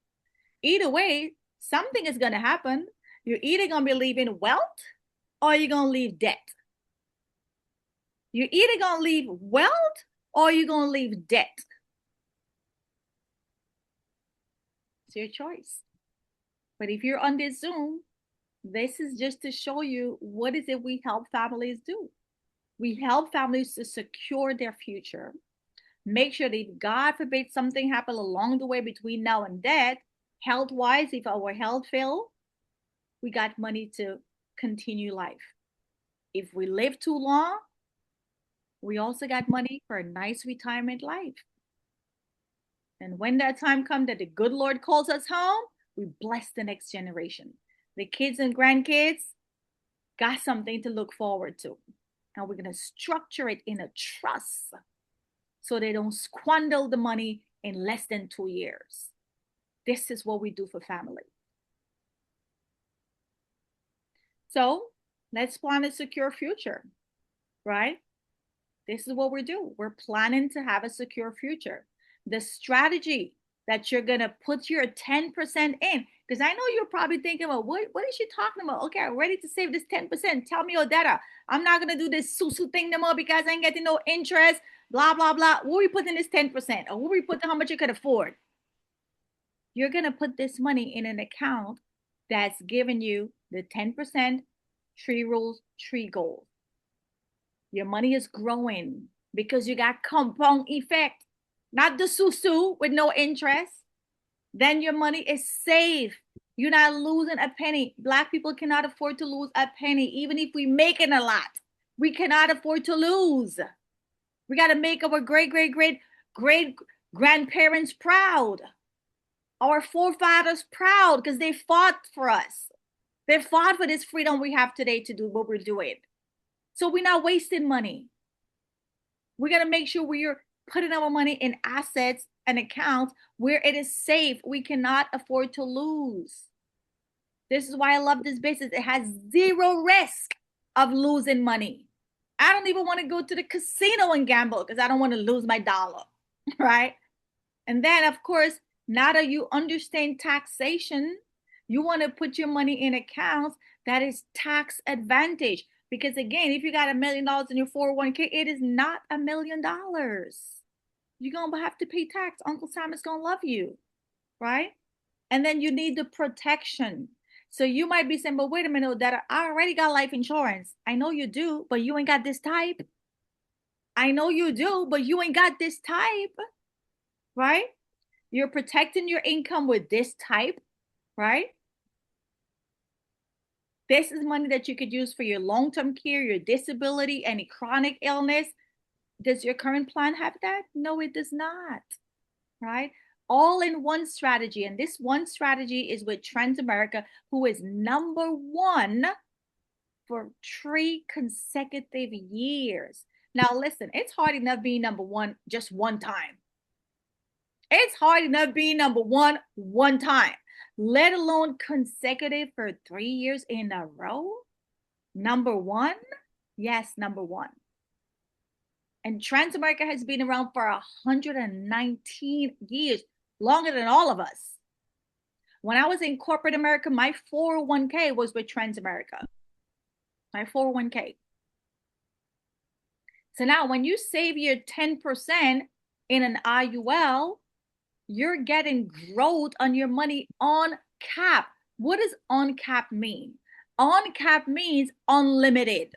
Either way, something is going to happen. You're either going to be leaving wealth or you're going to leave debt. You're either going to leave wealth or are you going to leave debt? It's your choice. But if you're on this Zoom, this is just to show you what is it we help families do. We help families to secure their future, make sure that God forbid something happen along the way between now and death, health-wise, if our health fail, we got money to continue life. If we live too long, we also got money for a nice retirement life. And when that time comes that the good Lord calls us home, we bless the next generation. The kids and grandkids got something to look forward to. And we're going to structure it in a trust so they don't squander the money in less than 2 years. This is what we do for family. So let's plan a secure future, right? This is what we do. We're planning to have a secure future. The strategy that you're going to put your 10% in, because I know you're probably thinking, well, what is she talking about? Okay, I'm ready to save this 10%. Tell me your data. I'm not going to do this susu thing no more because I ain't getting no interest, blah, blah, blah. Where we putting this 10%? Or where we putting how much you could afford? You're going to put this money in an account that's giving you the 10%, 3 rules, 3 goals. Your money is growing because you got compound effect, not the susu with no interest. Then your money is safe. You're not losing a penny. Black people cannot afford to lose a penny. Even if we make it a lot, we cannot afford to lose. We got to make our great grandparents proud. Our forefathers proud because they fought for us. They fought for this freedom we have today to do what we're doing. So we're not wasting money. We're going to make sure we're putting our money in assets and accounts where it is safe. We cannot afford to lose. This is why I love this business. It has 0 risk of losing money. I don't even want to go to the casino and gamble because I don't want to lose my dollar, right? And then, of course, now that you understand taxation, you want to put your money in accounts that is tax advantage. Because again, if you got $1 million in your 401k, it is not $1 million. You're going to have to pay tax. Uncle Sam is going to love you, right? And then you need the protection. So you might be saying, but wait a minute, that I already got life insurance. I know you do, but you ain't got this type. I know you do, but you ain't got this type, right? You're protecting your income with this type, right? This is money that you could use for your long-term care, your disability, any chronic illness. Does your current plan have that? No, it does not, right? All in one strategy. And this one strategy is with Transamerica, who is #1 for 3 consecutive years. Now, listen, it's hard enough being #1 just one time. It's hard enough being #1 one time, let alone consecutive for 3 years in a row. #1? Yes, #1. And Transamerica has been around for 119 years, longer than all of us. When I was in corporate America, my 401k was with Transamerica. My 401k. So now when you save your 10% in an IUL, you're getting growth on your money on cap. What does on cap mean? On cap means unlimited.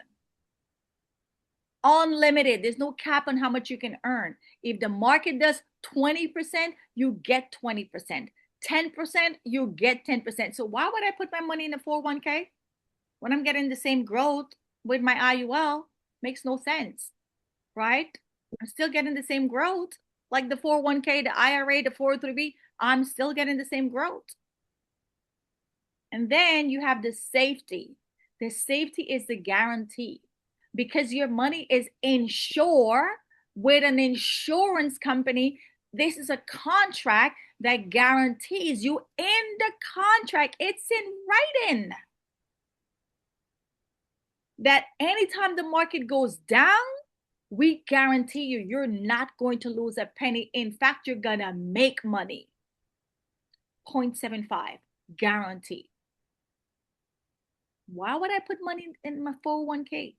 Unlimited. There's no cap on how much you can earn. If the market does 20%, you get 20%. 10%, you get 10%. So why would I put my money in a 401k when I'm getting the same growth with my IUL? Makes no sense, right? I'm still getting the same growth. Like the 401k, the IRA, the 403b, I'm still getting the same growth. And then you have the safety. The safety is the guarantee because your money is insured with an insurance company. This is a contract that guarantees you in the contract. It's in writing that anytime the market goes down, we guarantee you, you're not going to lose a penny. In fact, you're going to make money. 0.75 guarantee. Why would I put money in my 401k?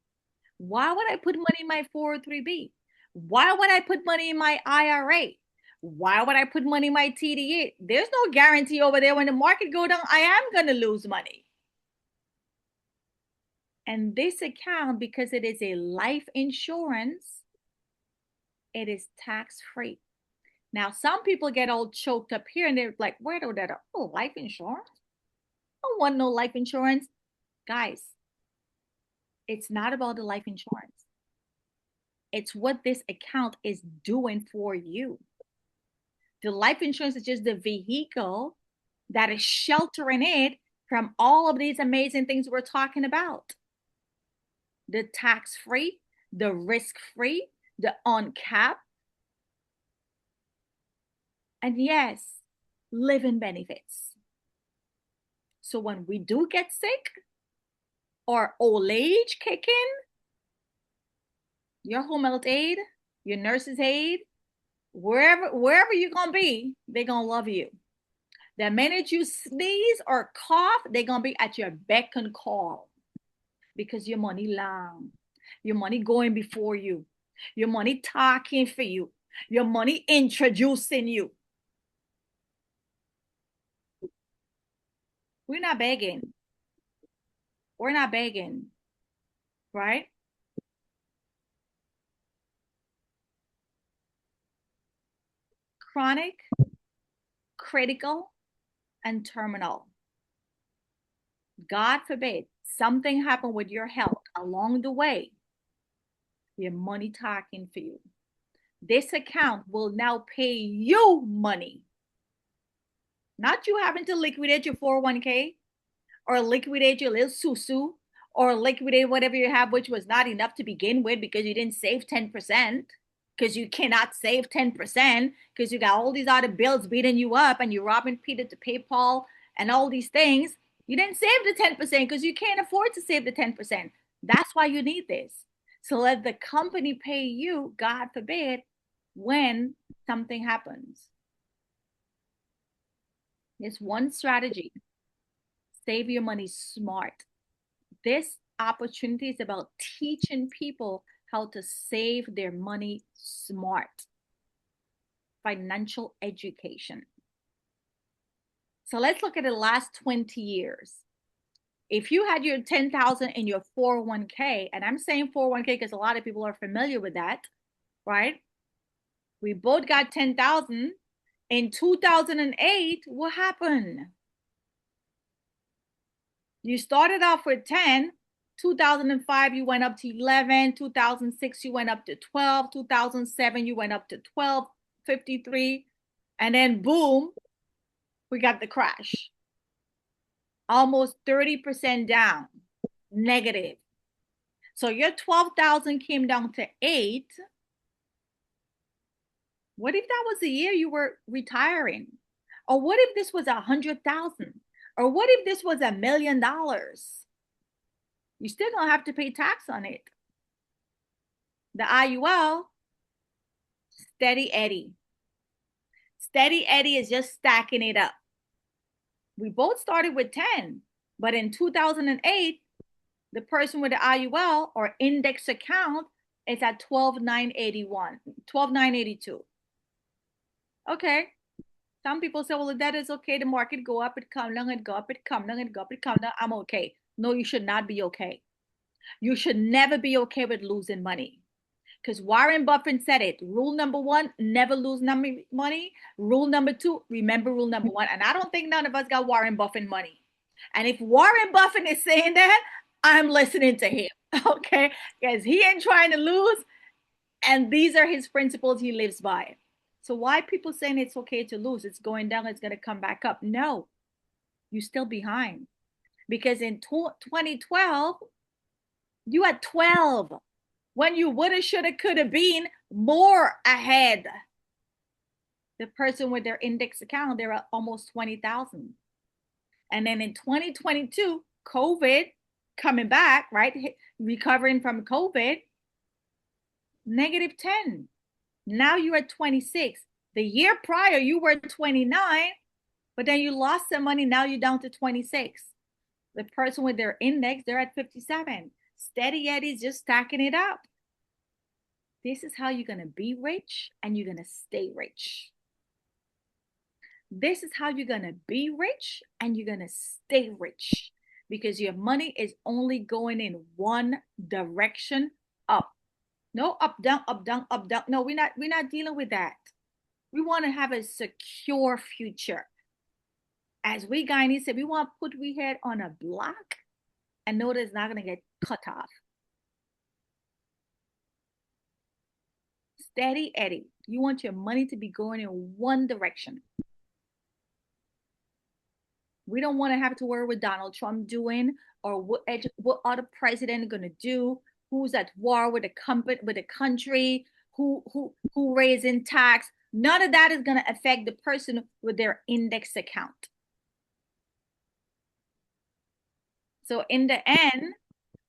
Why would I put money in my 403b? Why would I put money in my IRA? Why would I put money in my TDA? There's no guarantee over there when the market go down, I am going to lose money. And this account, because it is a life insurance, it is tax free. Now, some people get all choked up here and they're like, where do that? Oh, life insurance? I don't want no life insurance. Guys, it's not about the life insurance. It's what this account is doing for you. The life insurance is just the vehicle that is sheltering it from all of these amazing things we're talking about. The tax-free, the risk-free, the uncapped, and yes, living benefits. So when we do get sick or old age kick in, your home health aide, your nurse's aide, wherever you're gonna be, they're gonna love you. The minute you sneeze or cough, they're gonna be at your beck and call because your money long, your money going before you, your money talking for you, your money introducing you. We're not begging. We're not begging, right? Chronic, critical, and terminal. God forbid something happened with your health along the way, your money talking for you. This account will now pay you money, not you having to liquidate your 401k or liquidate your little susu or liquidate whatever you have, which was not enough to begin with because you didn't save 10%, because you cannot save 10% because you got all these other bills beating you up and you're robbing Peter to pay Paul and all these things. You didn't save the 10% because you can't afford to save the 10%. That's why you need this. So let the company pay you, God forbid, when something happens. It's one strategy. Save your money smart. This opportunity is about teaching people how to save their money smart. Financial education. So let's look at the last 20 years. If you had your 10,000 in your 401k, and I'm saying 401k because a lot of people are familiar with that, right? We both got 10,000. In 2008, what happened? You started off with 10. 2005, you went up to 11. 2006, you went up to 12. 2007, you went up to 12.53. And then boom, we got the crash. Almost 30% down, negative. So your 12,000 came down to 8. What if that was the year you were retiring? Or what if this was 100,000? Or what if this was $1 million? You still don't have to pay tax on it. The IUL, steady Eddie. Steady Eddie is just stacking it up. We both started with 10, but in 2008, the person with the IUL or index account is at 12,981, 12,982. Okay. Some people say, well, that is okay. The market go up, it come down, it go up, it come down, it go up, it come down. I'm okay. No, you should not be okay. You should never be okay with losing money. Because Warren Buffett said it. Rule number 1, never lose money. Rule number 2, remember rule number 1. And I don't think none of us got Warren Buffett money. And if Warren Buffett is saying that, I'm listening to him. Okay? Because he ain't trying to lose. And these are his principles he lives by. So why people saying it's okay to lose? It's going down, it's going to come back up. No, you're still behind. Because in 2012, you had 12 when you woulda, shoulda, coulda been more ahead. The person with their index account, they're at almost 20,000. And then in 2022, COVID coming back, right? Recovering from COVID, negative 10. Now you're at 26. The year prior, you were 29, but then you lost some money. Now you're down to 26. The person with their index, they're at 57. Steady Eddie's just stacking it up. This is how you're going to be rich and you're going to stay rich. This is how you're going to be rich and you're going to stay rich because your money is only going in one direction, up. No up, down, up, down, up, down. No, we're not dealing with that. We want to have a secure future. As we Guyanese said, we want to put we head on a block and know that it's not going to get cut off. Steady Eddie. You want your money to be going in one direction. We don't want to have to worry what Donald Trump doing or what other president going to do, who's at war with the country, who raising tax. None of that is going to affect the person with their index account. So in the end,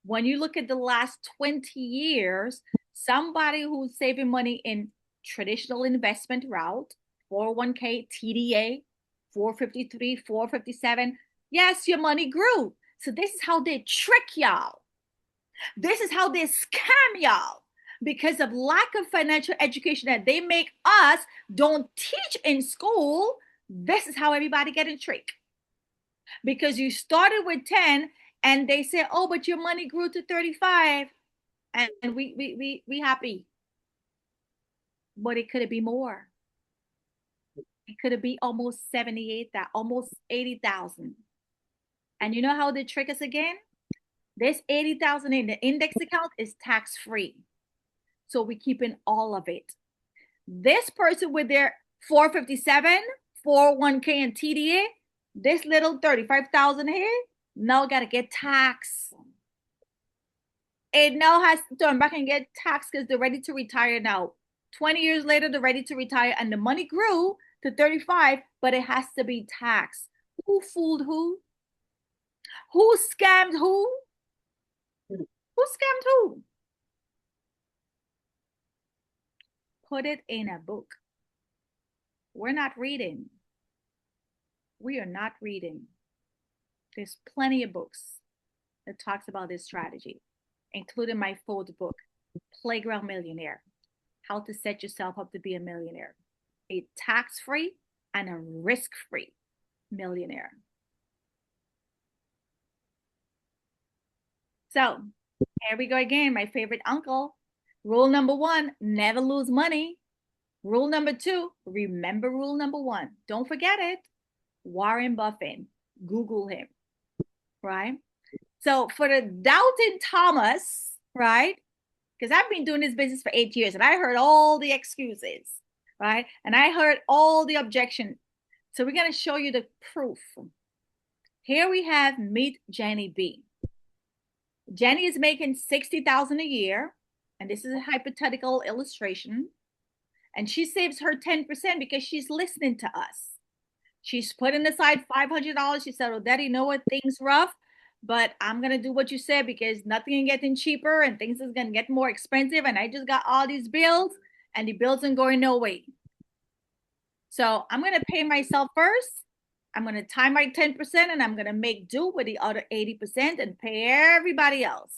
when you look at the last 20 years, somebody who's saving money in traditional investment route, 401k, TDA, 453, 457, yes, your money grew. So this is how they trick y'all. This is how they scam y'all. Because of lack of financial education that they make us don't teach in school, this is how everybody getting tricked. Because you started with 10 and they say, oh, but your money grew to 35 and we happy. But it could be more. It could be almost 78, almost 80,000. And you know how they trick us again? This 80,000 in the index account is tax free. So we keep in all of it. This person with their 457, 401k and TDA, this little 35,000 here, now got to get taxed. It now has to turn back and get taxed because they're ready to retire now. 20 years later, they're ready to retire and the money grew to 35, but it has to be taxed. Who fooled who? Who scammed who? Who scammed who? Put it in a book. We're not reading. We are not reading. There's plenty of books that talks about this strategy, including my fourth book, Playground Millionaire, How to Set Yourself Up to Be a Millionaire, a tax-free and a risk-free millionaire. So here we go again, my favorite uncle. Rule number 1, never lose money. Rule number 2, remember rule number 1. Don't forget it. Warren Buffett, Google him, right? So for the doubting Thomas, right? Because I've been doing this business for 8 years and I heard all the excuses, right? And I heard all the objections. So we're going to show you the proof. Here we have meet Jenny B. Jenny is making $60,000 a year. And this is a hypothetical illustration. And she saves her 10% because she's listening to us. She's putting aside $500. She said, oh, Daddy, you know what? Things rough, but I'm going to do what you said because nothing is getting cheaper and things is going to get more expensive. And I just got all these bills and the bills ain't going no way. So I'm going to pay myself first. I'm going to tie my 10% and I'm going to make do with the other 80% and pay everybody else.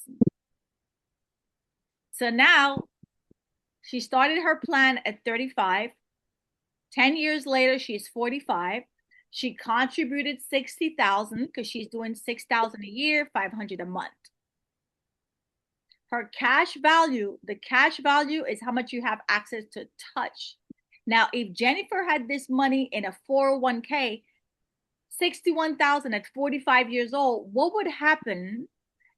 So now she started her plan at 35. 10 years later, she's 45. She contributed 60,000 because she's doing 6,000 a year, 500 a month. Her cash value, the cash value is how much you have access to touch. Now, if Jennifer had this money in a 401k, 61,000 at 45 years old, what would happen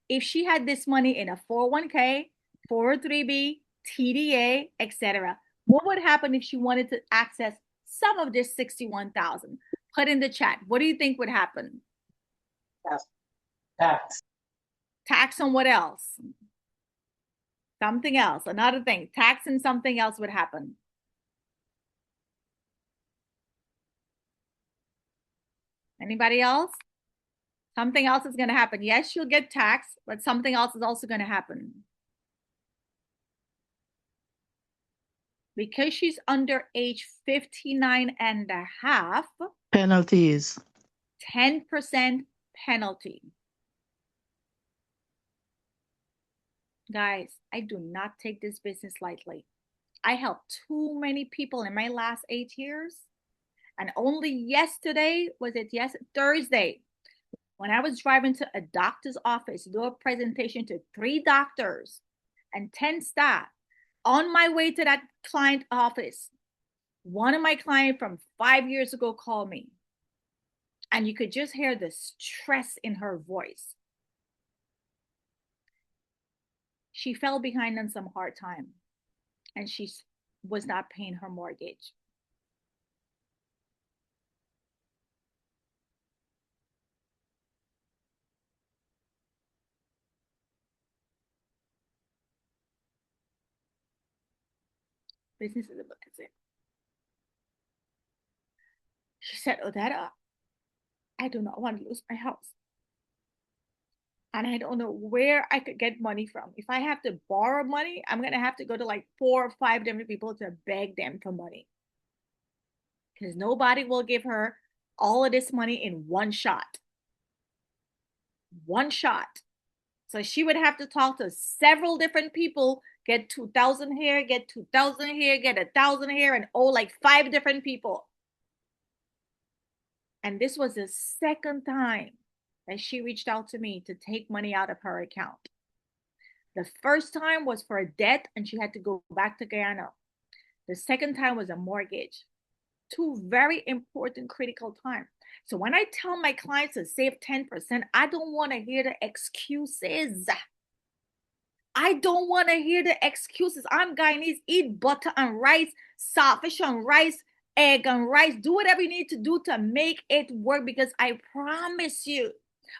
if she had this money in a 401k, 403b, TDA, etc.? What would happen if she wanted to access some of this 61,000? Put in the chat. What do you think would happen? Tax. Tax on what else? Something else. Another thing. Tax and something else would happen. Anybody else? Something else is going to happen. Yes, she'll get taxed, but something else is also going to happen. Because she's under age 59 and a half. Penalties. 10% penalty. Guys, I do not take this business lightly. I helped too many people in my last 8 years. And only yesterday, was it Thursday, when I was driving to a doctor's office to do a presentation to 3 doctors and 10 staff on my way to that client office, one of my clients from 5 years ago called me. And you could just hear the stress in her voice. She fell behind on some hard time and she was not paying her mortgage. Business is a blessing. She said, Odetta, I do not want to lose my house. And I don't know where I could get money from. If I have to borrow money, I'm going to have to go to like 4 or 5 different people to beg them for money. Because nobody will give her all of this money in one shot. One shot. So she would have to talk to several different people, get 2,000 here, get 2,000 here, get 1,000 here, and owe like 5 different people. And this was the second time that she reached out to me to take money out of her account. The first time was for a debt and she had to go back to Guyana. The second time was a mortgage. Two very important critical times. So when I tell my clients to save 10%, I don't want to hear the excuses. I don't want to hear the excuses. I'm Guyanese, eat butter and rice, saltfish and rice, egg and rice. Do whatever you need to do to make it work, because I promise you,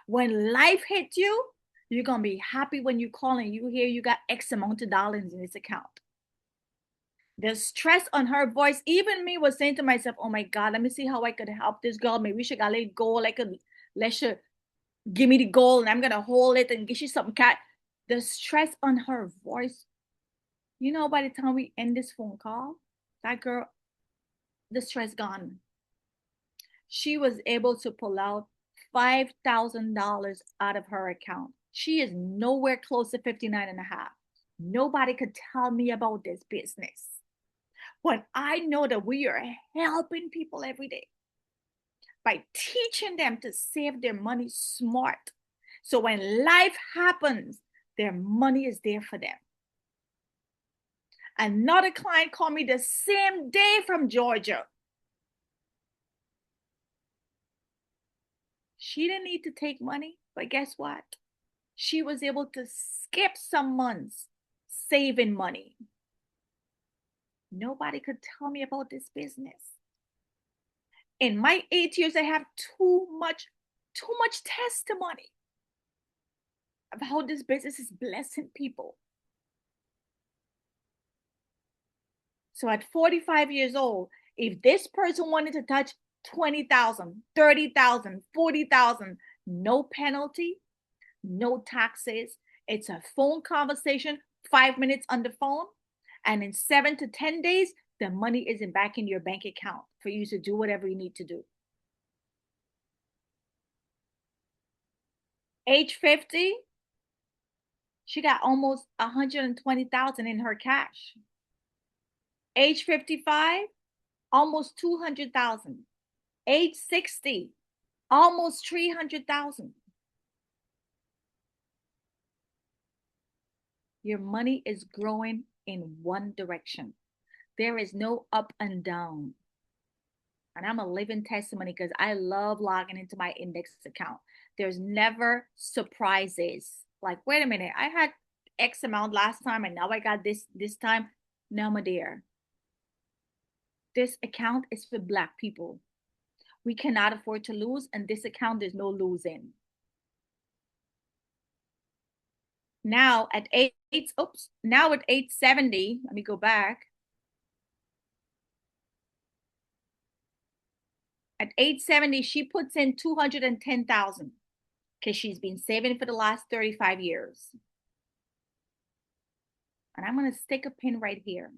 when life hits you, you're going to be happy when you call and you hear you got X amount of dollars in this account. The stress on her voice, even me was saying to myself, oh my God, let me see how I could help this girl. Maybe she got let go, like a let her give me the goal and I'm gonna hold it and give you some cat. The stress on her voice, by the time we end this phone call, that girl, the stress gone. She was able to pull out $5,000 out of her account. She is nowhere close to 59 and a half. Nobody could tell me about this business when I know that we are helping people every day by teaching them to save their money smart. So when life happens, their money is there for them. Another client called me the same day from Georgia. She didn't need to take money, but guess what? She was able to skip some months saving money. Nobody could tell me about this business. In my 8 years, I have too much testimony of how this business is blessing people. So at 45 years old, if this person wanted to touch 20,000, 30,000, 40,000, no penalty, no taxes. It's a phone conversation, 5 minutes on the phone. And in 7 to 10 days, the money isn't back in your bank account for you to do whatever you need to do. Age 50, she got almost 120,000 in her cash. Age 55, almost 200,000. Age 60, almost 300,000. Your money is growing in one direction. There is no up and down. And I'm a living testimony because I love logging into my index account. There's never surprises. Like, wait a minute, I had X amount last time and now I got this time. No, my dear. This account is for Black people. We cannot afford to lose, and this account, there's no losing. Now at now at 870, let me go back. At 870, she puts in 210,000 because she's been saving for the last 35 years. And I'm going to stick a pin right here.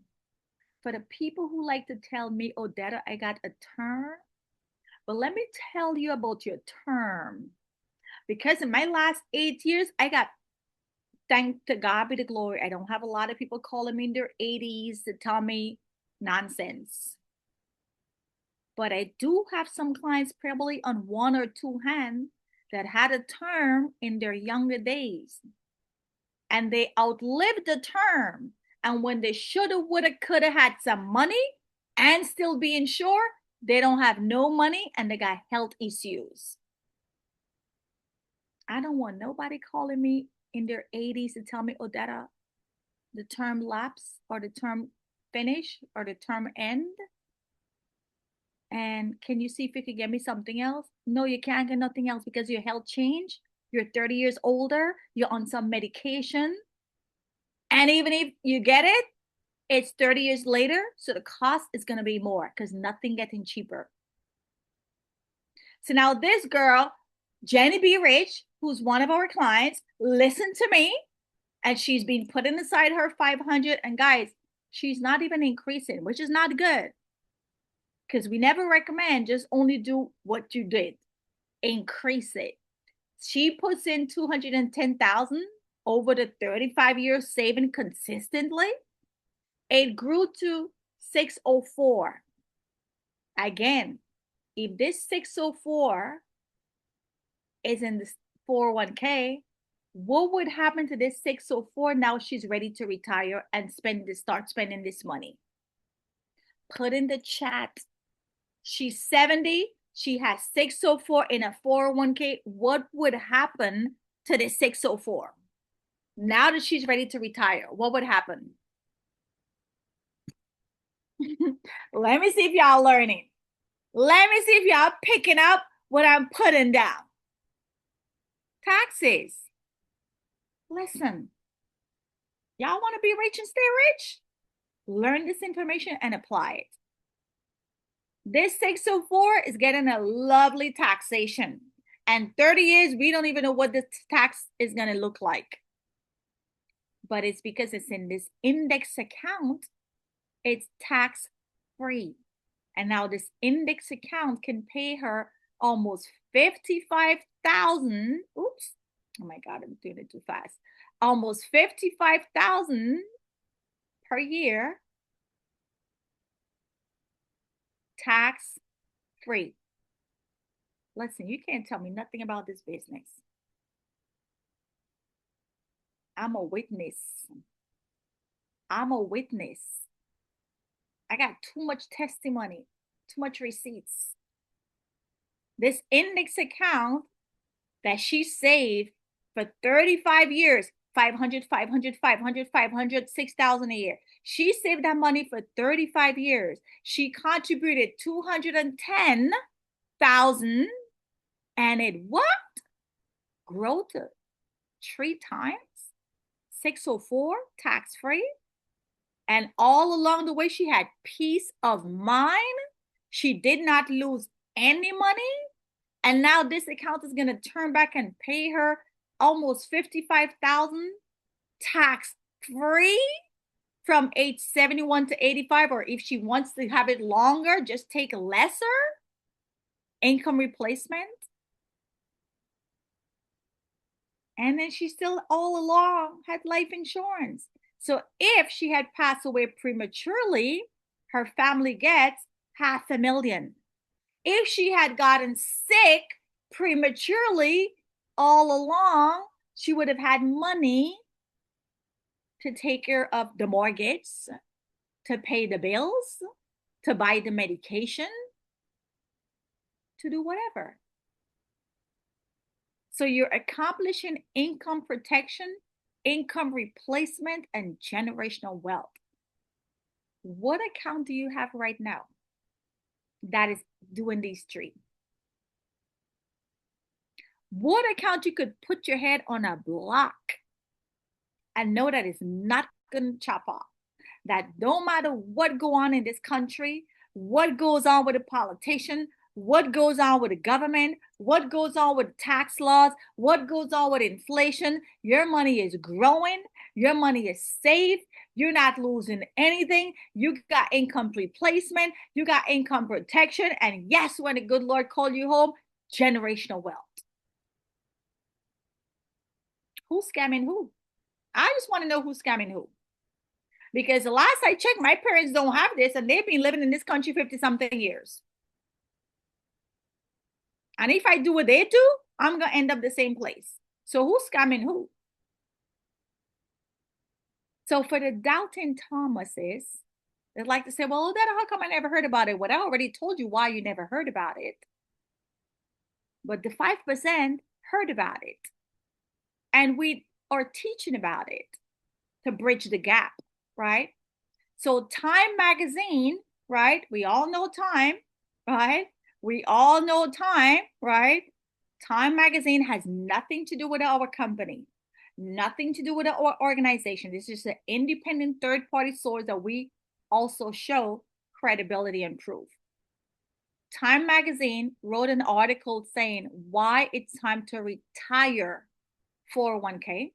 For the people who like to tell me, Odetta, I got a term. But let me tell you about your term. Because in my last 8 years, I got thank to God be the glory, I don't have a lot of people calling me in their 80s to tell me nonsense. But I do have some clients, probably on one or two hands, that had a term in their younger days. And they outlived the term. And when they shoulda, woulda, coulda had some money and still be insured, they don't have no money and they got health issues. I don't want nobody calling me in their 80s to tell me, Odetta, the term lapse or the term finish or the term end. And can you see if you could get me something else? No, you can't get nothing else because your health changed. You're 30 years older. You're on some medication. And even if you get it, it's 30 years later. So the cost is going to be more because nothing getting cheaper. So now this girl, Jenny B. Rich, who's one of our clients, listened to me and she's been putting aside her 500. And guys, she's not even increasing, which is not good. Because we never recommend just only do what you did. Increase it. She puts in 210,000 over the 35 years saving consistently. It grew to 604. Again, if this 604 is in the 401k, what would happen to this 604 now she's ready to retire and start spending this money? Put in the chat. She's 70. She has 604 in a 401k. What would happen to the 604? Now that she's ready to retire, what would happen? Let me see if y'all learning. Let me see if y'all picking up what I'm putting down. Taxes. Listen, y'all want to be rich and stay rich? Learn this information and apply it. This 604 is getting a lovely taxation. And 30 years, we don't even know what this tax is going to look like. But it's because it's in this index account, it's tax free. And now this index account can pay her almost 55,000. Oops. Oh my God, I'm doing it too fast. Almost 55,000 per year. Tax free. Listen, you can't tell me nothing about this business. I'm a witness. I'm a witness. I got too much testimony, too much receipts. This index account that she saved for 35 years, 500, 500, 500, 500, 6,000 a year. She saved that money for 35 years. She contributed 210,000 and it what? Grow to 3 times, 604 tax free. And all along the way, she had peace of mind. She did not lose any money. And now this account is going to turn back and pay her almost 55,000 tax free from age 71 to 85. Or if she wants to have it longer, just take lesser income replacement. And then she still all along had life insurance. So if she had passed away prematurely, her family gets $500,000. If she had gotten sick prematurely all along, she would have had money to take care of the mortgage, to pay the bills, to buy the medication, to do whatever. So you're accomplishing income protection, income replacement, and generational wealth. What account do you have right now that is doing these three? What account you could put your head on a block and know that it's not going to chop off? That no matter what go on in this country, what goes on with the politician, what goes on with the government, what goes on with tax laws, what goes on with inflation, your money is growing, your money is safe, you're not losing anything, you got income replacement, you got income protection, and yes, when the good Lord called you home, generational wealth. Who's scamming who? I just want to know who's scamming who. Because the last I checked, my parents don't have this, and they've been living in this country 50 something years. And if I do what they do, I'm going to end up the same place. So who's scamming who? So for the doubting Thomases, they'd like to say, well, Odetta, how come I never heard about it? Well, I already told you why you never heard about it. But the 5% heard about it. And we are teaching about it to bridge the gap, right? So Time Magazine, right? We all know Time, right? We all know Time, right? Time Magazine has nothing to do with our company, nothing to do with our organization. This is an independent third-party source that we also show credibility and proof. Time Magazine wrote an article saying why it's time to retire 401k.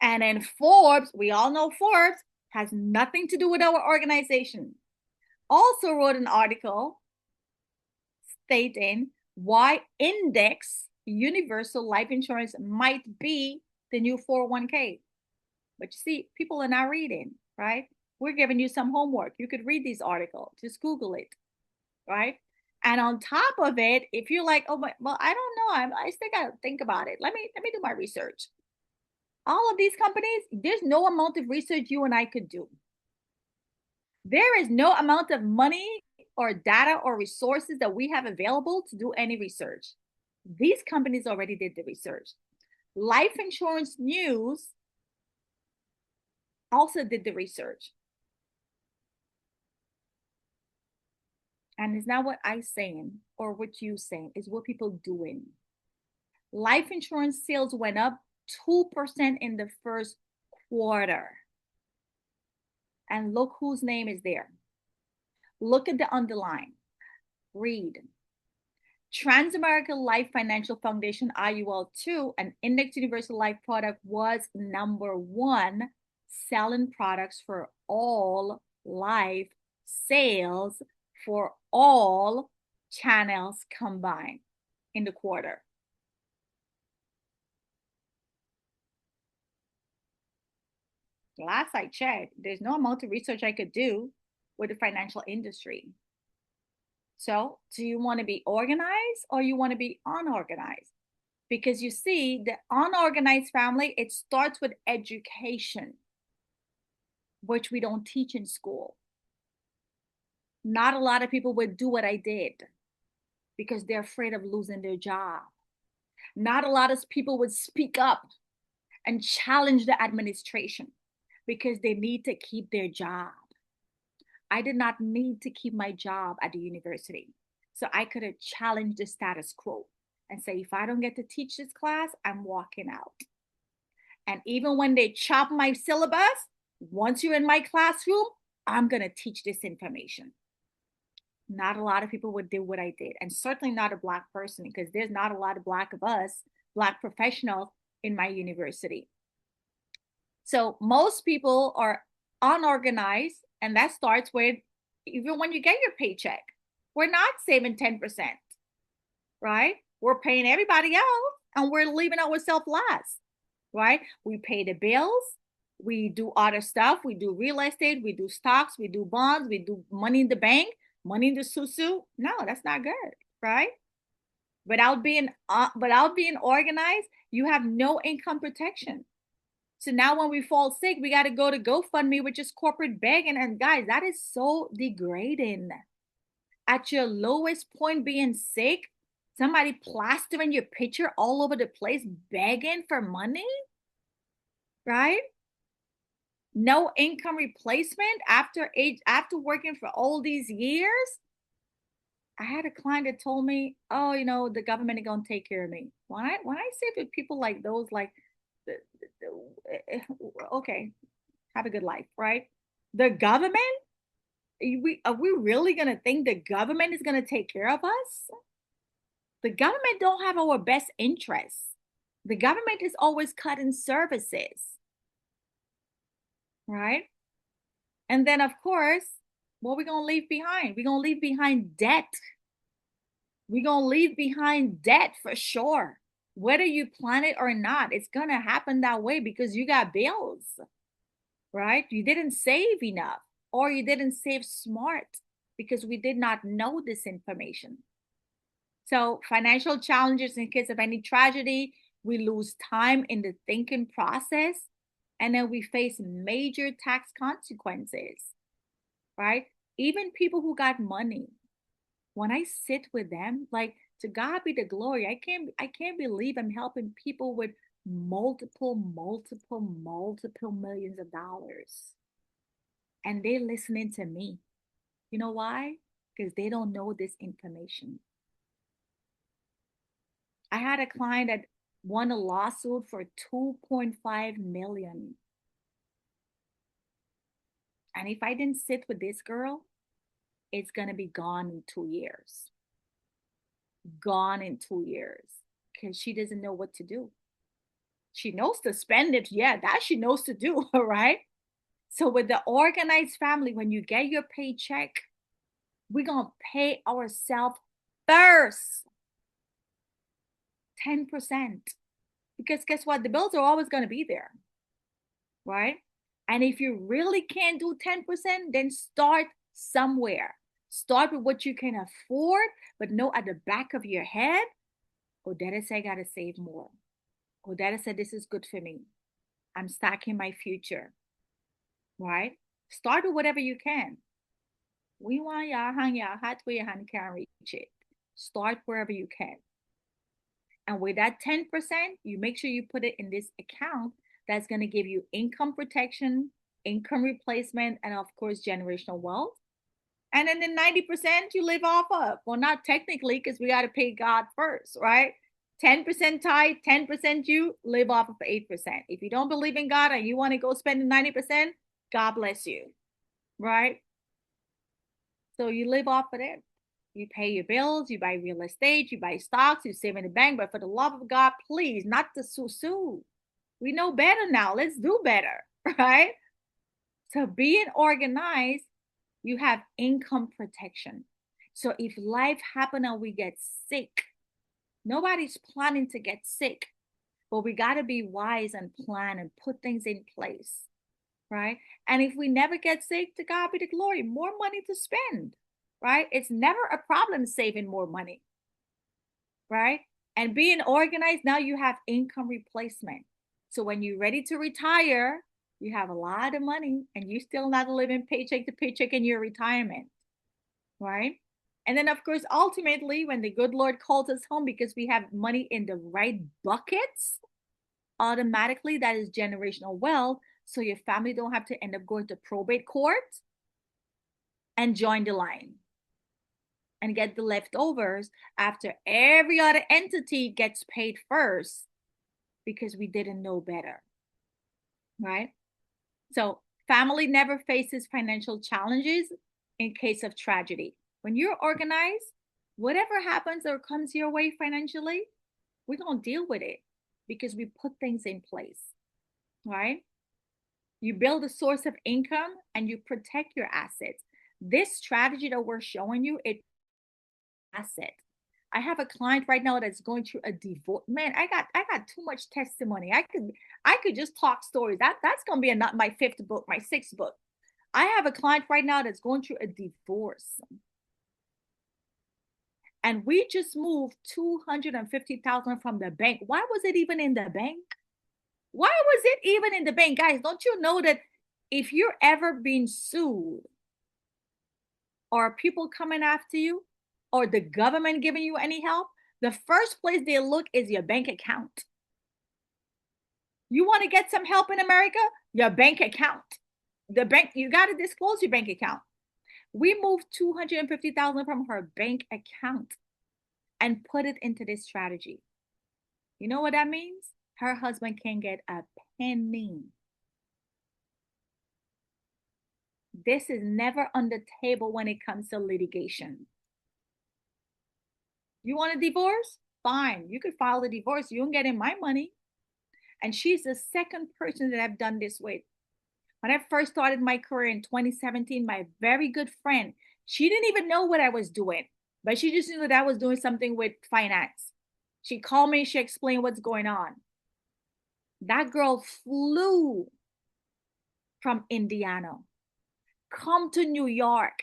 And then Forbes, we all know Forbes has nothing to do with our organization, also wrote an article stating why index universal life insurance might be the new 401k. But you see, people are not reading, right? We're giving you some homework. You could read these articles, just Google it, right? And on top of it, if you're like, oh, well, I don't know, I still got to think about it. Let me do my research. All of these companies, there's no amount of research you and I could do. There is no amount of money or data or resources that we have available to do any research. These companies already did the research. Life Insurance News also did the research. And it's not what I'm saying or what you're saying, it's what people doing. Life insurance sales went up 2% in the first quarter. And look whose name is there. Look at the underline. Read. Transamerica Life Financial Foundation, IUL2, an index universal life product, was #1 selling products for all life sales for all channels combined in the quarter. Last I checked, there's no amount of research I could do with the financial industry. So, do you want to be organized or you want to be unorganized? Because you see, the unorganized family, it starts with education, which we don't teach in school. Not a lot of people would do what I did because they're afraid of losing their job. Not a lot of people would speak up and challenge the administration because they need to keep their job. I did not need to keep my job at the university. So I could have challenged the status quo and say, if I don't get to teach this class, I'm walking out. And even when they chop my syllabus, once you're in my classroom, I'm going to teach this information. Not a lot of people would do what I did, and certainly not a Black person, because there's not a lot of Black of us, Black professionals in my university. So most people are unorganized, and that starts with even when you get your paycheck. We're not saving 10%, right? We're paying everybody else, and we're leaving ourselves last, right? We pay the bills, we do other stuff, we do real estate, we do stocks, we do bonds, we do money in the bank, money in the susu. No, that's not good, right? Without being organized, you have no income protection. So now when we fall sick, we got to go to GoFundMe, which is corporate begging. And guys, that is so degrading. At your lowest point, being sick, somebody plastering your picture all over the place, begging for money, right? No income replacement after working for all these years. I had a client that told me, "Oh, the government is gonna take care of me." When I say to people like those, like, okay, have a good life, right? The government, are we really gonna think the government is gonna take care of us? The government don't have our best interests. The government is always cutting services, right? And then, of course, what are we gonna leave behind? We're gonna leave behind debt. We're gonna leave behind debt for sure. Whether you plan it or not, it's going to happen that way because you got bills, right? You didn't save enough or you didn't save smart because we did not know this information. So, financial challenges in case of any tragedy, we lose time in the thinking process, and then we face major tax consequences, right? Even people who got money, when I sit with them, like, to God be the glory. I can't believe I'm helping people with multiple millions of dollars. And they listening to me. You know why? Because they don't know this information. I had a client that won a lawsuit for 2.5 million. And if I didn't sit with this girl, it's going to be gone in 2 years. Gone in 2 years because she doesn't know what to do. She knows to spend it. Yeah, that she knows to do. All right. So, with the organized family, when you get your paycheck, we're going to pay ourselves first 10%. Because guess what? The bills are always going to be there. Right. And if you really can't do 10%, then start somewhere. Start with what you can afford, but know at the back of your head, oh, Dada said I got to save more. Oh, Dada said this is good for me. I'm stacking my future. Right? Start with whatever you can. We want your hand, your heart where your hand can reach it. Start wherever you can. And with that 10%, you make sure you put it in this account that's going to give you income protection, income replacement, and of course, generational wealth. And then the 90% you live off of. Well, not technically, because we got to pay God first, right? 10% tithe, 10% you live off of 8%. If you don't believe in God and you want to go spend the 90%, God bless you, right? So you live off of it. You pay your bills, you buy real estate, you buy stocks, you save in the bank. But for the love of God, please, not the sue. We know better now. Let's do better, right? So being organized, you have income protection. So if life happens and we get sick, nobody's planning to get sick, but we got to be wise and plan and put things in place, right? And if we never get sick, to God be the glory, more money to spend, right? It's never a problem saving more money, right? And being organized, now you have income replacement. So when you're ready to retire, you have a lot of money and you still not living paycheck to paycheck in your retirement, right? And then, of course, ultimately, when the good Lord calls us home because we have money in the right buckets, automatically that is generational wealth. So your family don't have to end up going to probate court and join the line and get the leftovers after every other entity gets paid first because we didn't know better, right? So family never faces financial challenges in case of tragedy. When you're organized, whatever happens or comes your way financially, we don't deal with it because we put things in place, right? You build a source of income and you protect your assets. This strategy that we're showing you, it asset. I have a client right now that's going through a divorce. Man, I got too much testimony. I could just talk stories. That's gonna be not my fifth book, my sixth book. I have a client right now that's going through a divorce. And we just moved 250,000 from the bank. Why was it even in the bank? Why was it even in the bank? Guys, don't you know that if you're ever being sued or people coming after you or the government giving you any help, the first place they look is your bank account. You want to get some help in America? Your bank account. The bank, you got to disclose your bank account. We moved 250,000 from her bank account and put it into this strategy. You know what that means? Her husband can't get a penny. This is never on the table when it comes to litigation. You want a divorce? Fine. You could file the divorce. You don't get in my money. And she's the second person that I've done this with. When I first started my career in 2017, my very good friend, she didn't even know what I was doing, but she just knew that I was doing something with finance. She called me, she explained what's going on. That girl flew from Indiana, come to New York,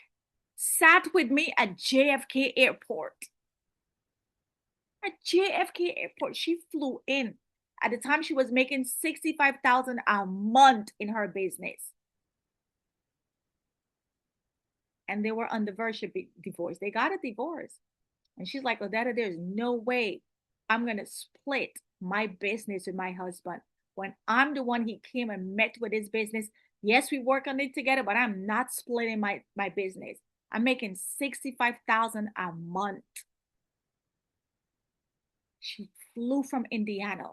sat with me at JFK Airport. At JFK Airport, she flew in. At the time, she was making $65,000 a month in her business. And they were on the verge of divorce. They got a divorce. And she's like, Odetta, there's no way I'm going to split my business with my husband. When I'm the one he came and met with his business, yes, we work on it together, but I'm not splitting my business. I'm making $65,000 a month. She flew from Indiana,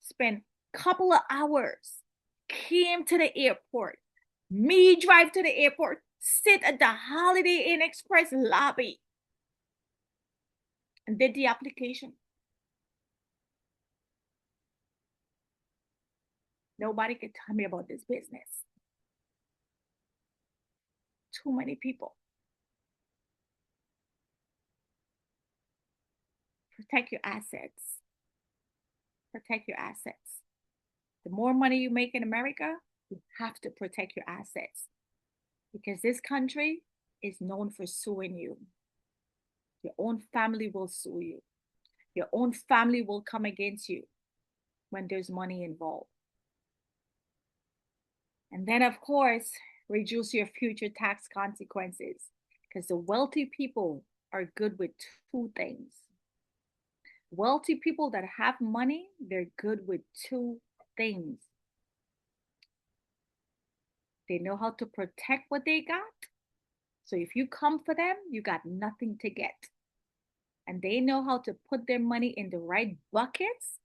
spent a couple of hours, came to the airport, me drive to the airport, sit at the Holiday Inn Express lobby, and did the application. Nobody could tell me about this business. Too many people. Protect your assets. Protect your assets. The more money you make in America, you have to protect your assets because this country is known for suing you. Your own family will sue you. Your own family will come against you when there's money involved. And then, of course, reduce your future tax consequences because the wealthy people are good with two things. Wealthy people that have money, they're good with two things. They know how to protect what they got. So if you come for them, you got nothing to get. And they know how to put their money in the right buckets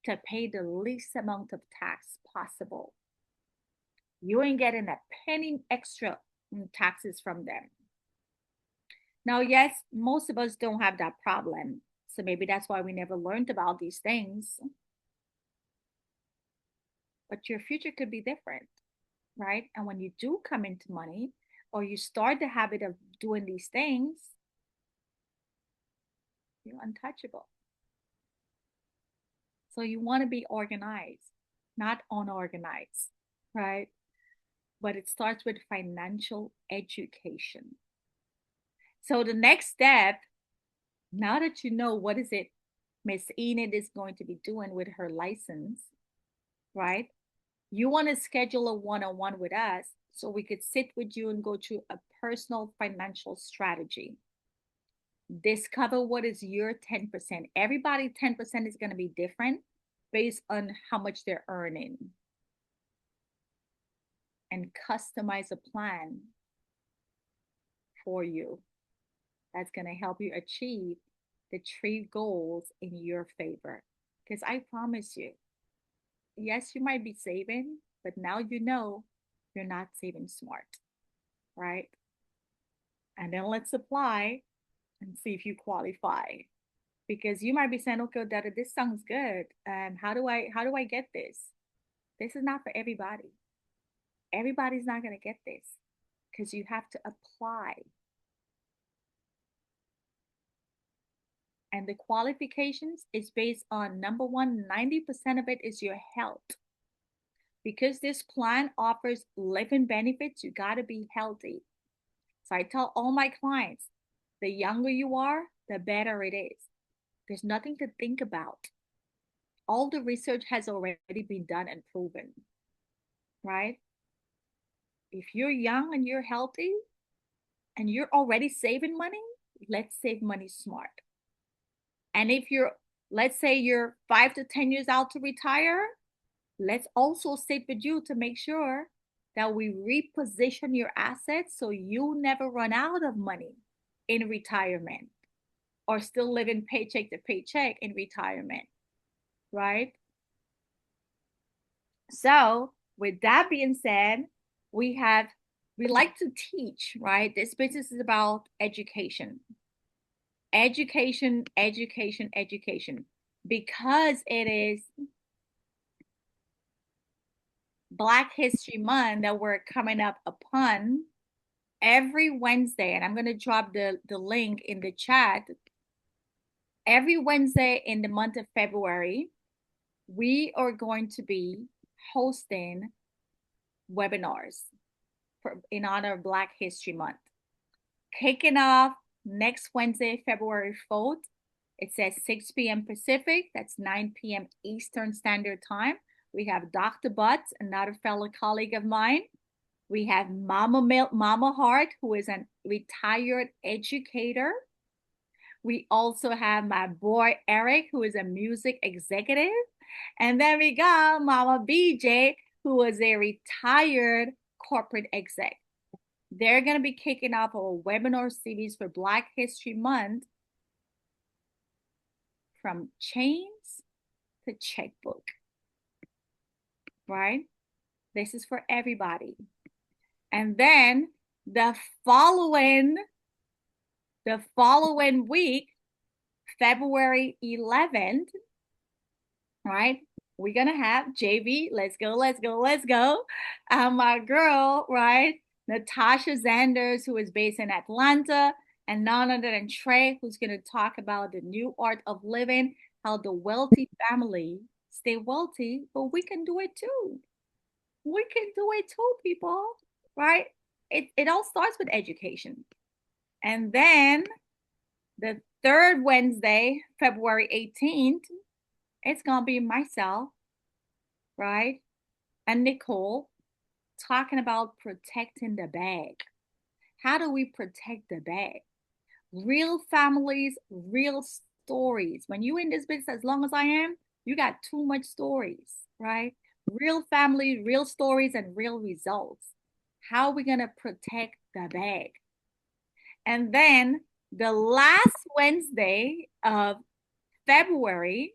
to pay the least amount of tax possible. You ain't getting a penny extra in taxes from them. Now, yes, most of us don't have that problem. So maybe that's why we never learned about these things. But your future could be different, right? And when you do come into money or you start the habit of doing these things, you're untouchable. So you want to be organized, not unorganized, right? But it starts with financial education. So the next step, now that you know what is it Miss Enid is going to be doing with her license, right? You want to schedule a one-on-one with us so we could sit with you and go through a personal financial strategy. Discover what is your 10%. Everybody 10% is going to be different based on how much they're earning. And customize a plan for you that's going to help you achieve the 3 goals in your favor. Because I promise you, yes, you might be saving, but now you know you're not saving smart, right? And then let's apply and see if you qualify. Because you might be saying, okay, Dada, this sounds good. How do I get this? This is not for everybody. Everybody's not going to get this because you have to apply. And the qualifications is based on number one, 90% of it is your health. Because this plan offers living benefits, you got to be healthy. So I tell all my clients, the younger you are, the better it is. There's nothing to think about. All the research has already been done and proven, right? If you're young and you're healthy and you're already saving money, let's save money smart. And if let's say you're 5 to 10 years out to retire, let's also sit with you to make sure that we reposition your assets so you never run out of money in retirement or still living paycheck to paycheck in retirement, right? So with that being said, we like to teach, right? This business is about education. Education, education, education. Because it is Black History Month that we're coming up upon every Wednesday, and I'm going to drop the link in the chat. every Wednesday in the month of February, we are going to be hosting webinars in honor of Black History Month. Kicking off next Wednesday, February 4th. It says 6 p.m. Pacific. That's 9 p.m. Eastern Standard Time. We have Dr. Butts, another fellow colleague of mine. We have Mama Hart, who is a retired educator. We also have my boy Eric, who is a music executive. And then we got Mama BJ, who is a retired corporate exec. They're going to be kicking off a webinar series for Black History Month from chains to checkbook, right? This is for everybody. And then the following week, February 11th, right? We're going to have JV. Let's go. My girl, right? Natasha Zanders, who is based in Atlanta, and none other than Trey, who's going to talk about the new art of living, how the wealthy family stay wealthy, but we can do it too. We can do it too, people, right? It all starts with education. And then the third Wednesday, February 18th, it's going to be myself, right? And Nicole talking about protecting the bag. How do we protect the bag? Real families, real stories. When you're in this business as long as I am, you got too much stories, right? Real family, real stories, and real results. How are we going to protect the bag? And then the last Wednesday of February,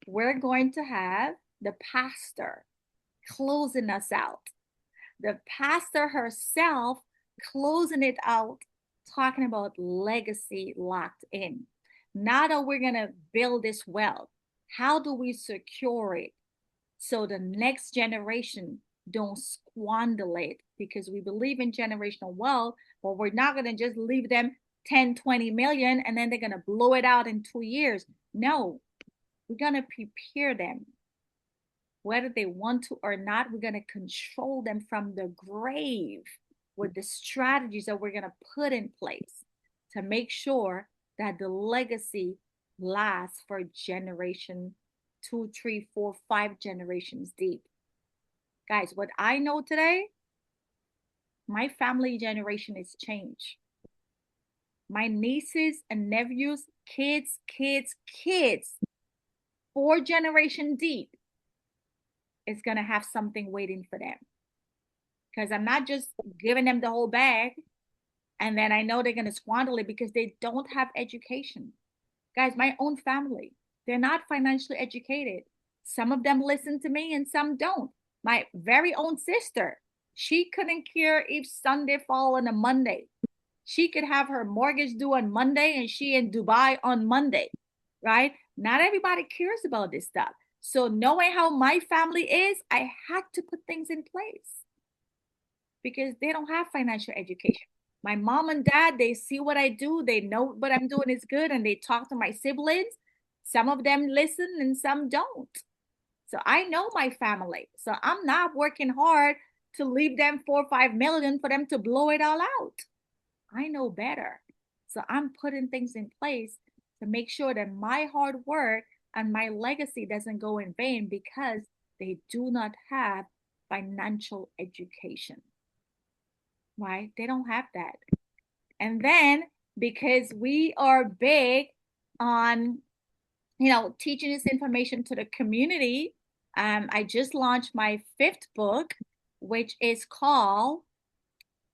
we're going to have the pastor closing us out. The pastor herself closing it out, talking about legacy locked in. Now that we're going to build this wealth, how do we secure it so the next generation don't squander it? Because we believe in generational wealth, but we're not going to just leave them 10, 20 million and then they're going to blow it out in 2 years. No, we're going to prepare them. Whether they want to or not, we're going to control them from the grave with the strategies that we're going to put in place to make sure that the legacy lasts for generation 2, 3, 4, 5 generations deep. Guys, what I know today, my family generation is changed. My nieces and nephews, kids, 4 generations deep, is going to have something waiting for them. Because I'm not just giving them the whole bag and then I know they're going to squander it because they don't have education. Guys, my own family, they're not financially educated. Some of them listen to me and some don't. My very own sister, she couldn't care if Sunday fall on a Monday. She could have her mortgage due on Monday and she in Dubai on Monday, right? Not everybody cares about this stuff. So knowing how my family is, I had to put things in place because they don't have financial education. My mom and dad, they see what I do. They know what I'm doing is good and they talk to my siblings. Some of them listen and some don't. So I know my family. So I'm not working hard to leave them 4 or 5 million for them to blow it all out. I know better. So I'm putting things in place to make sure that my hard work and my legacy doesn't go in vain because they do not have financial education. Right? They don't have that. And then because we are big on, teaching this information to the community, I just launched my 5th book, which is called,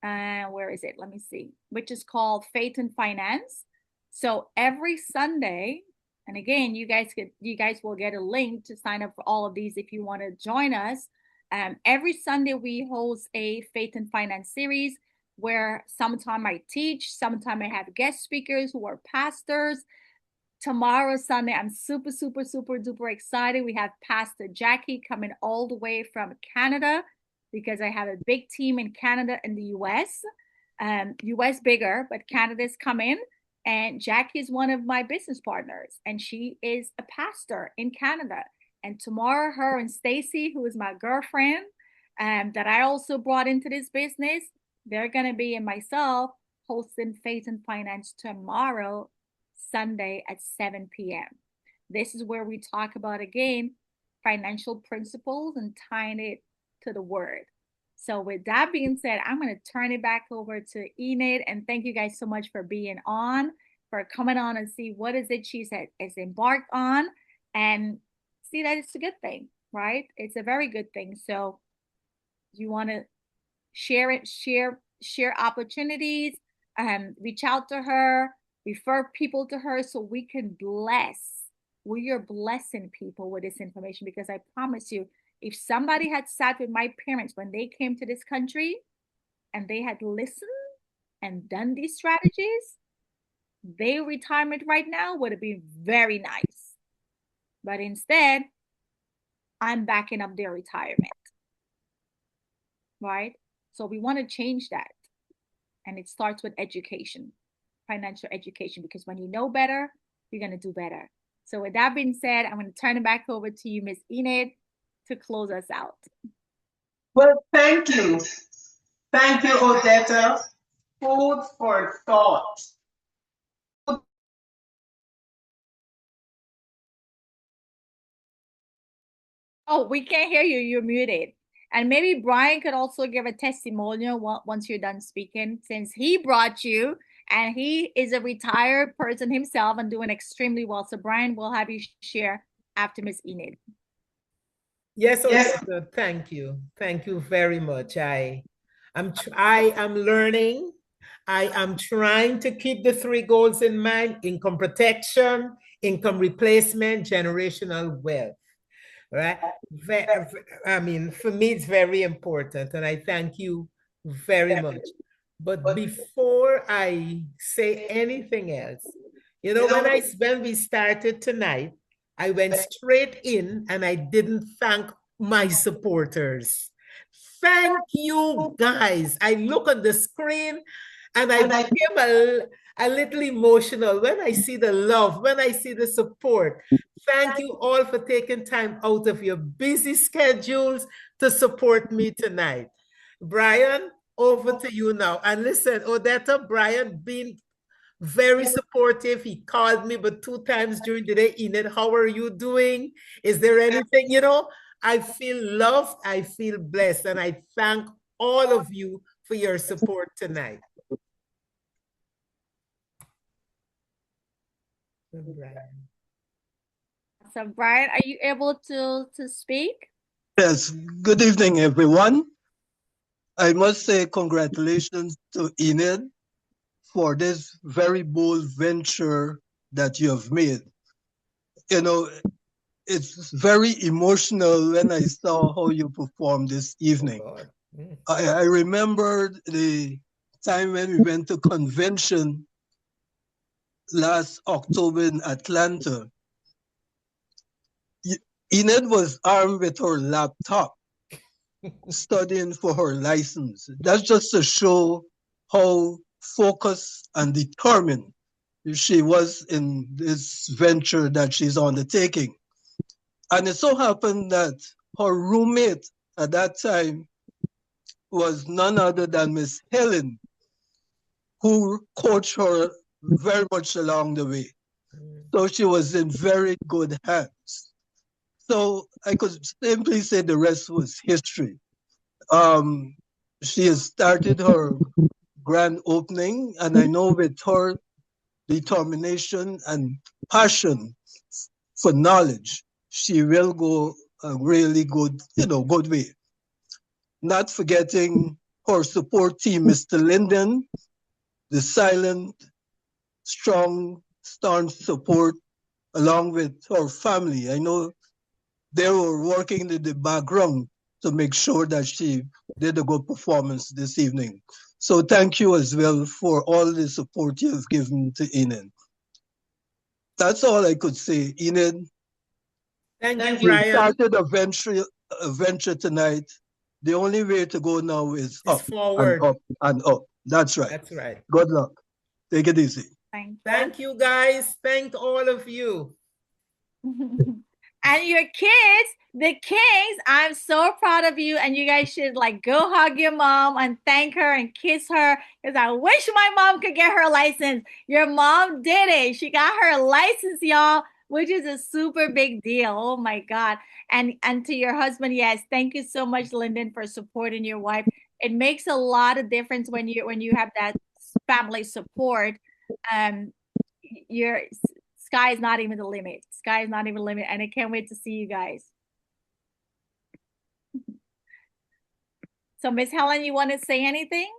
where is it? Let me see. Which is called Faith and Finance. So every Sunday, and again, you guys will get a link to sign up for all of these if you want to join us. Every Sunday we host a Faith and Finance series where sometime I teach, sometime I have guest speakers who are pastors. Tomorrow, Sunday, I'm super duper excited. We have Pastor Jackie coming all the way from Canada because I have a big team in Canada and the US. US bigger, but Canada's coming. And Jackie is one of my business partners, and she is a pastor in Canada. And tomorrow, her and Stacy, who is my girlfriend, that I also brought into this business, they're gonna be, and myself, hosting Faith and Finance tomorrow, Sunday at 7 p.m. This is where we talk about, again, financial principles and tying it to the word. So with that being said, I'm going to turn it back over to Enid, and thank you guys so much for being on, for coming on and see what is it she's has embarked on, and see that it's a good thing, right? It's a very good thing. So you want to share it, share opportunities, reach out to her, refer people to her so we can bless. We are blessing people with this information, because I promise you, if somebody had sat with my parents when they came to this country and they had listened and done these strategies, their retirement right now would have been very nice. But instead, I'm backing up their retirement, right? So we want to change that. And it starts with education, financial education, because when you know better, you're going to do better. So with that being said, I'm going to turn it back over to you, Miss Enid, to close us out. Well, thank you. Thank you, Odetta. Food for thought. Oh, we can't hear you. You're muted. And maybe Brian could also give a testimonial once you're done speaking, since he brought you and he is a retired person himself and doing extremely well. So Brian, we'll have you share after Miss Enid. Yes, Odetta, thank you. Thank you very much. I am learning. I am trying to keep the three goals in mind: income protection, income replacement, generational wealth. Right? I mean, for me, it's very important, and I thank you very much. But before I say anything else, when we started tonight, I went straight in and I didn't thank my supporters. Thank you, guys. I look on the screen and I became a little emotional when I see the love, when I see the support. Thank you all for taking time out of your busy schedules to support me tonight. Brian, over to you now. And listen, Odetta, Brian being very supportive. He called me but 2 times during the day. Enid, how are you doing? Is there anything, I feel loved, I feel blessed, and I thank all of you for your support tonight. Brian. So Brian, are you able to speak? Yes, good evening, everyone. I must say congratulations to Enid for this very bold venture that you have made. You know, it's very emotional when I saw how you performed this evening. I remember the time when we went to convention last October in Atlanta. Enid was armed with her laptop, studying for her license. That's just to show how focused and determined she was in this venture that she's undertaking. And it so happened that her roommate at that time was none other than Miss Helen, who coached her very much along the way. So she was in very good hands. So I could simply say the rest was history. She has started her grand opening, and I know with her determination and passion for knowledge, she will go a really good, good way. Not forgetting her support team, Mr. Linden, the silent, strong, staunch support, along with her family. I know they were working in the background to make sure that she did a good performance this evening. So thank you as well for all the support you've given to Enid. That's all I could say. Enid, thank you, Brian. We started a venture tonight. The only way to go now is up, forward. and up and up. That's right. That's right. Good luck. Take it easy. Thank you, guys. Thank all of you. And your kids, the Kings, I'm so proud of you. And you guys should like go hug your mom and thank her and kiss her. Because I wish my mom could get her license. Your mom did it. She got her license, y'all, which is a super big deal. Oh my God. And to your husband, yes, thank you so much, Lyndon, for supporting your wife. It makes a lot of difference when you have that family support. Your sky is not even the limit. Sky is not even the limit. And I can't wait to see you guys. So Miss Helen, you want to say anything?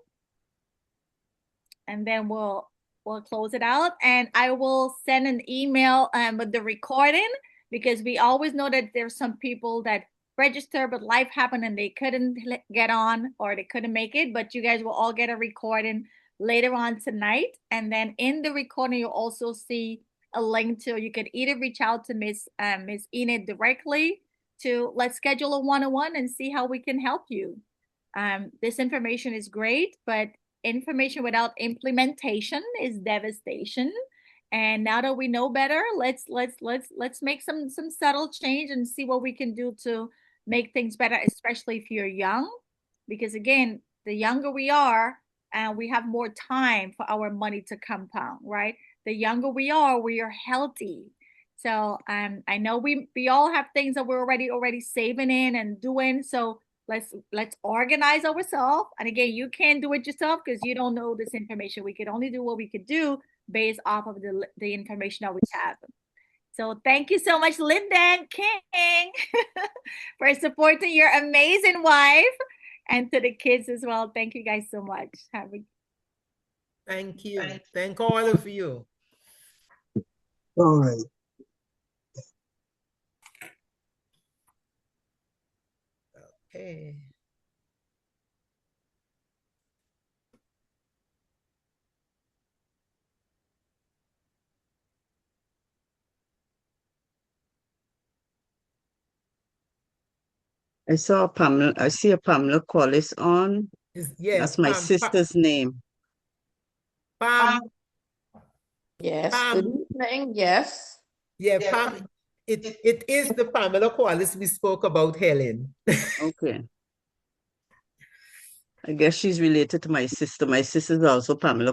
And then we'll close it out. And I will send an email with the recording, because we always know that there's some people that register, but life happened and they couldn't get on or they couldn't make it. But you guys will all get a recording later on tonight. And then in the recording, you'll also see a link to, you can either reach out to Miss Enid directly to let's schedule a one-on-one and see how we can help you. This information is great, but information without implementation is devastation. And now that we know better, let's make some subtle change and see what we can do to make things better, especially if you're young, because again, the younger we are, and we have more time for our money to compound, right? The younger we are healthy. So I know we all have things that we're already saving in and doing. So let's organize ourselves. And again, you can't do it yourself because you don't know this information. We could only do what we could do based off of the information that we have. So thank you so much, Lyndon King, for supporting your amazing wife, and to the kids as well. Thank you guys so much. Thank you. Thank all of you. All right. Okay. I saw Pamela. I see a Pamela Collis on. Yes, that's my sister's name. Pam. Yes. Pam. Good evening. Yes. Yeah, Pam. It is the Pamela Collis we spoke about, Helen. Okay. I guess she's related to my sister. My sister's also Pamela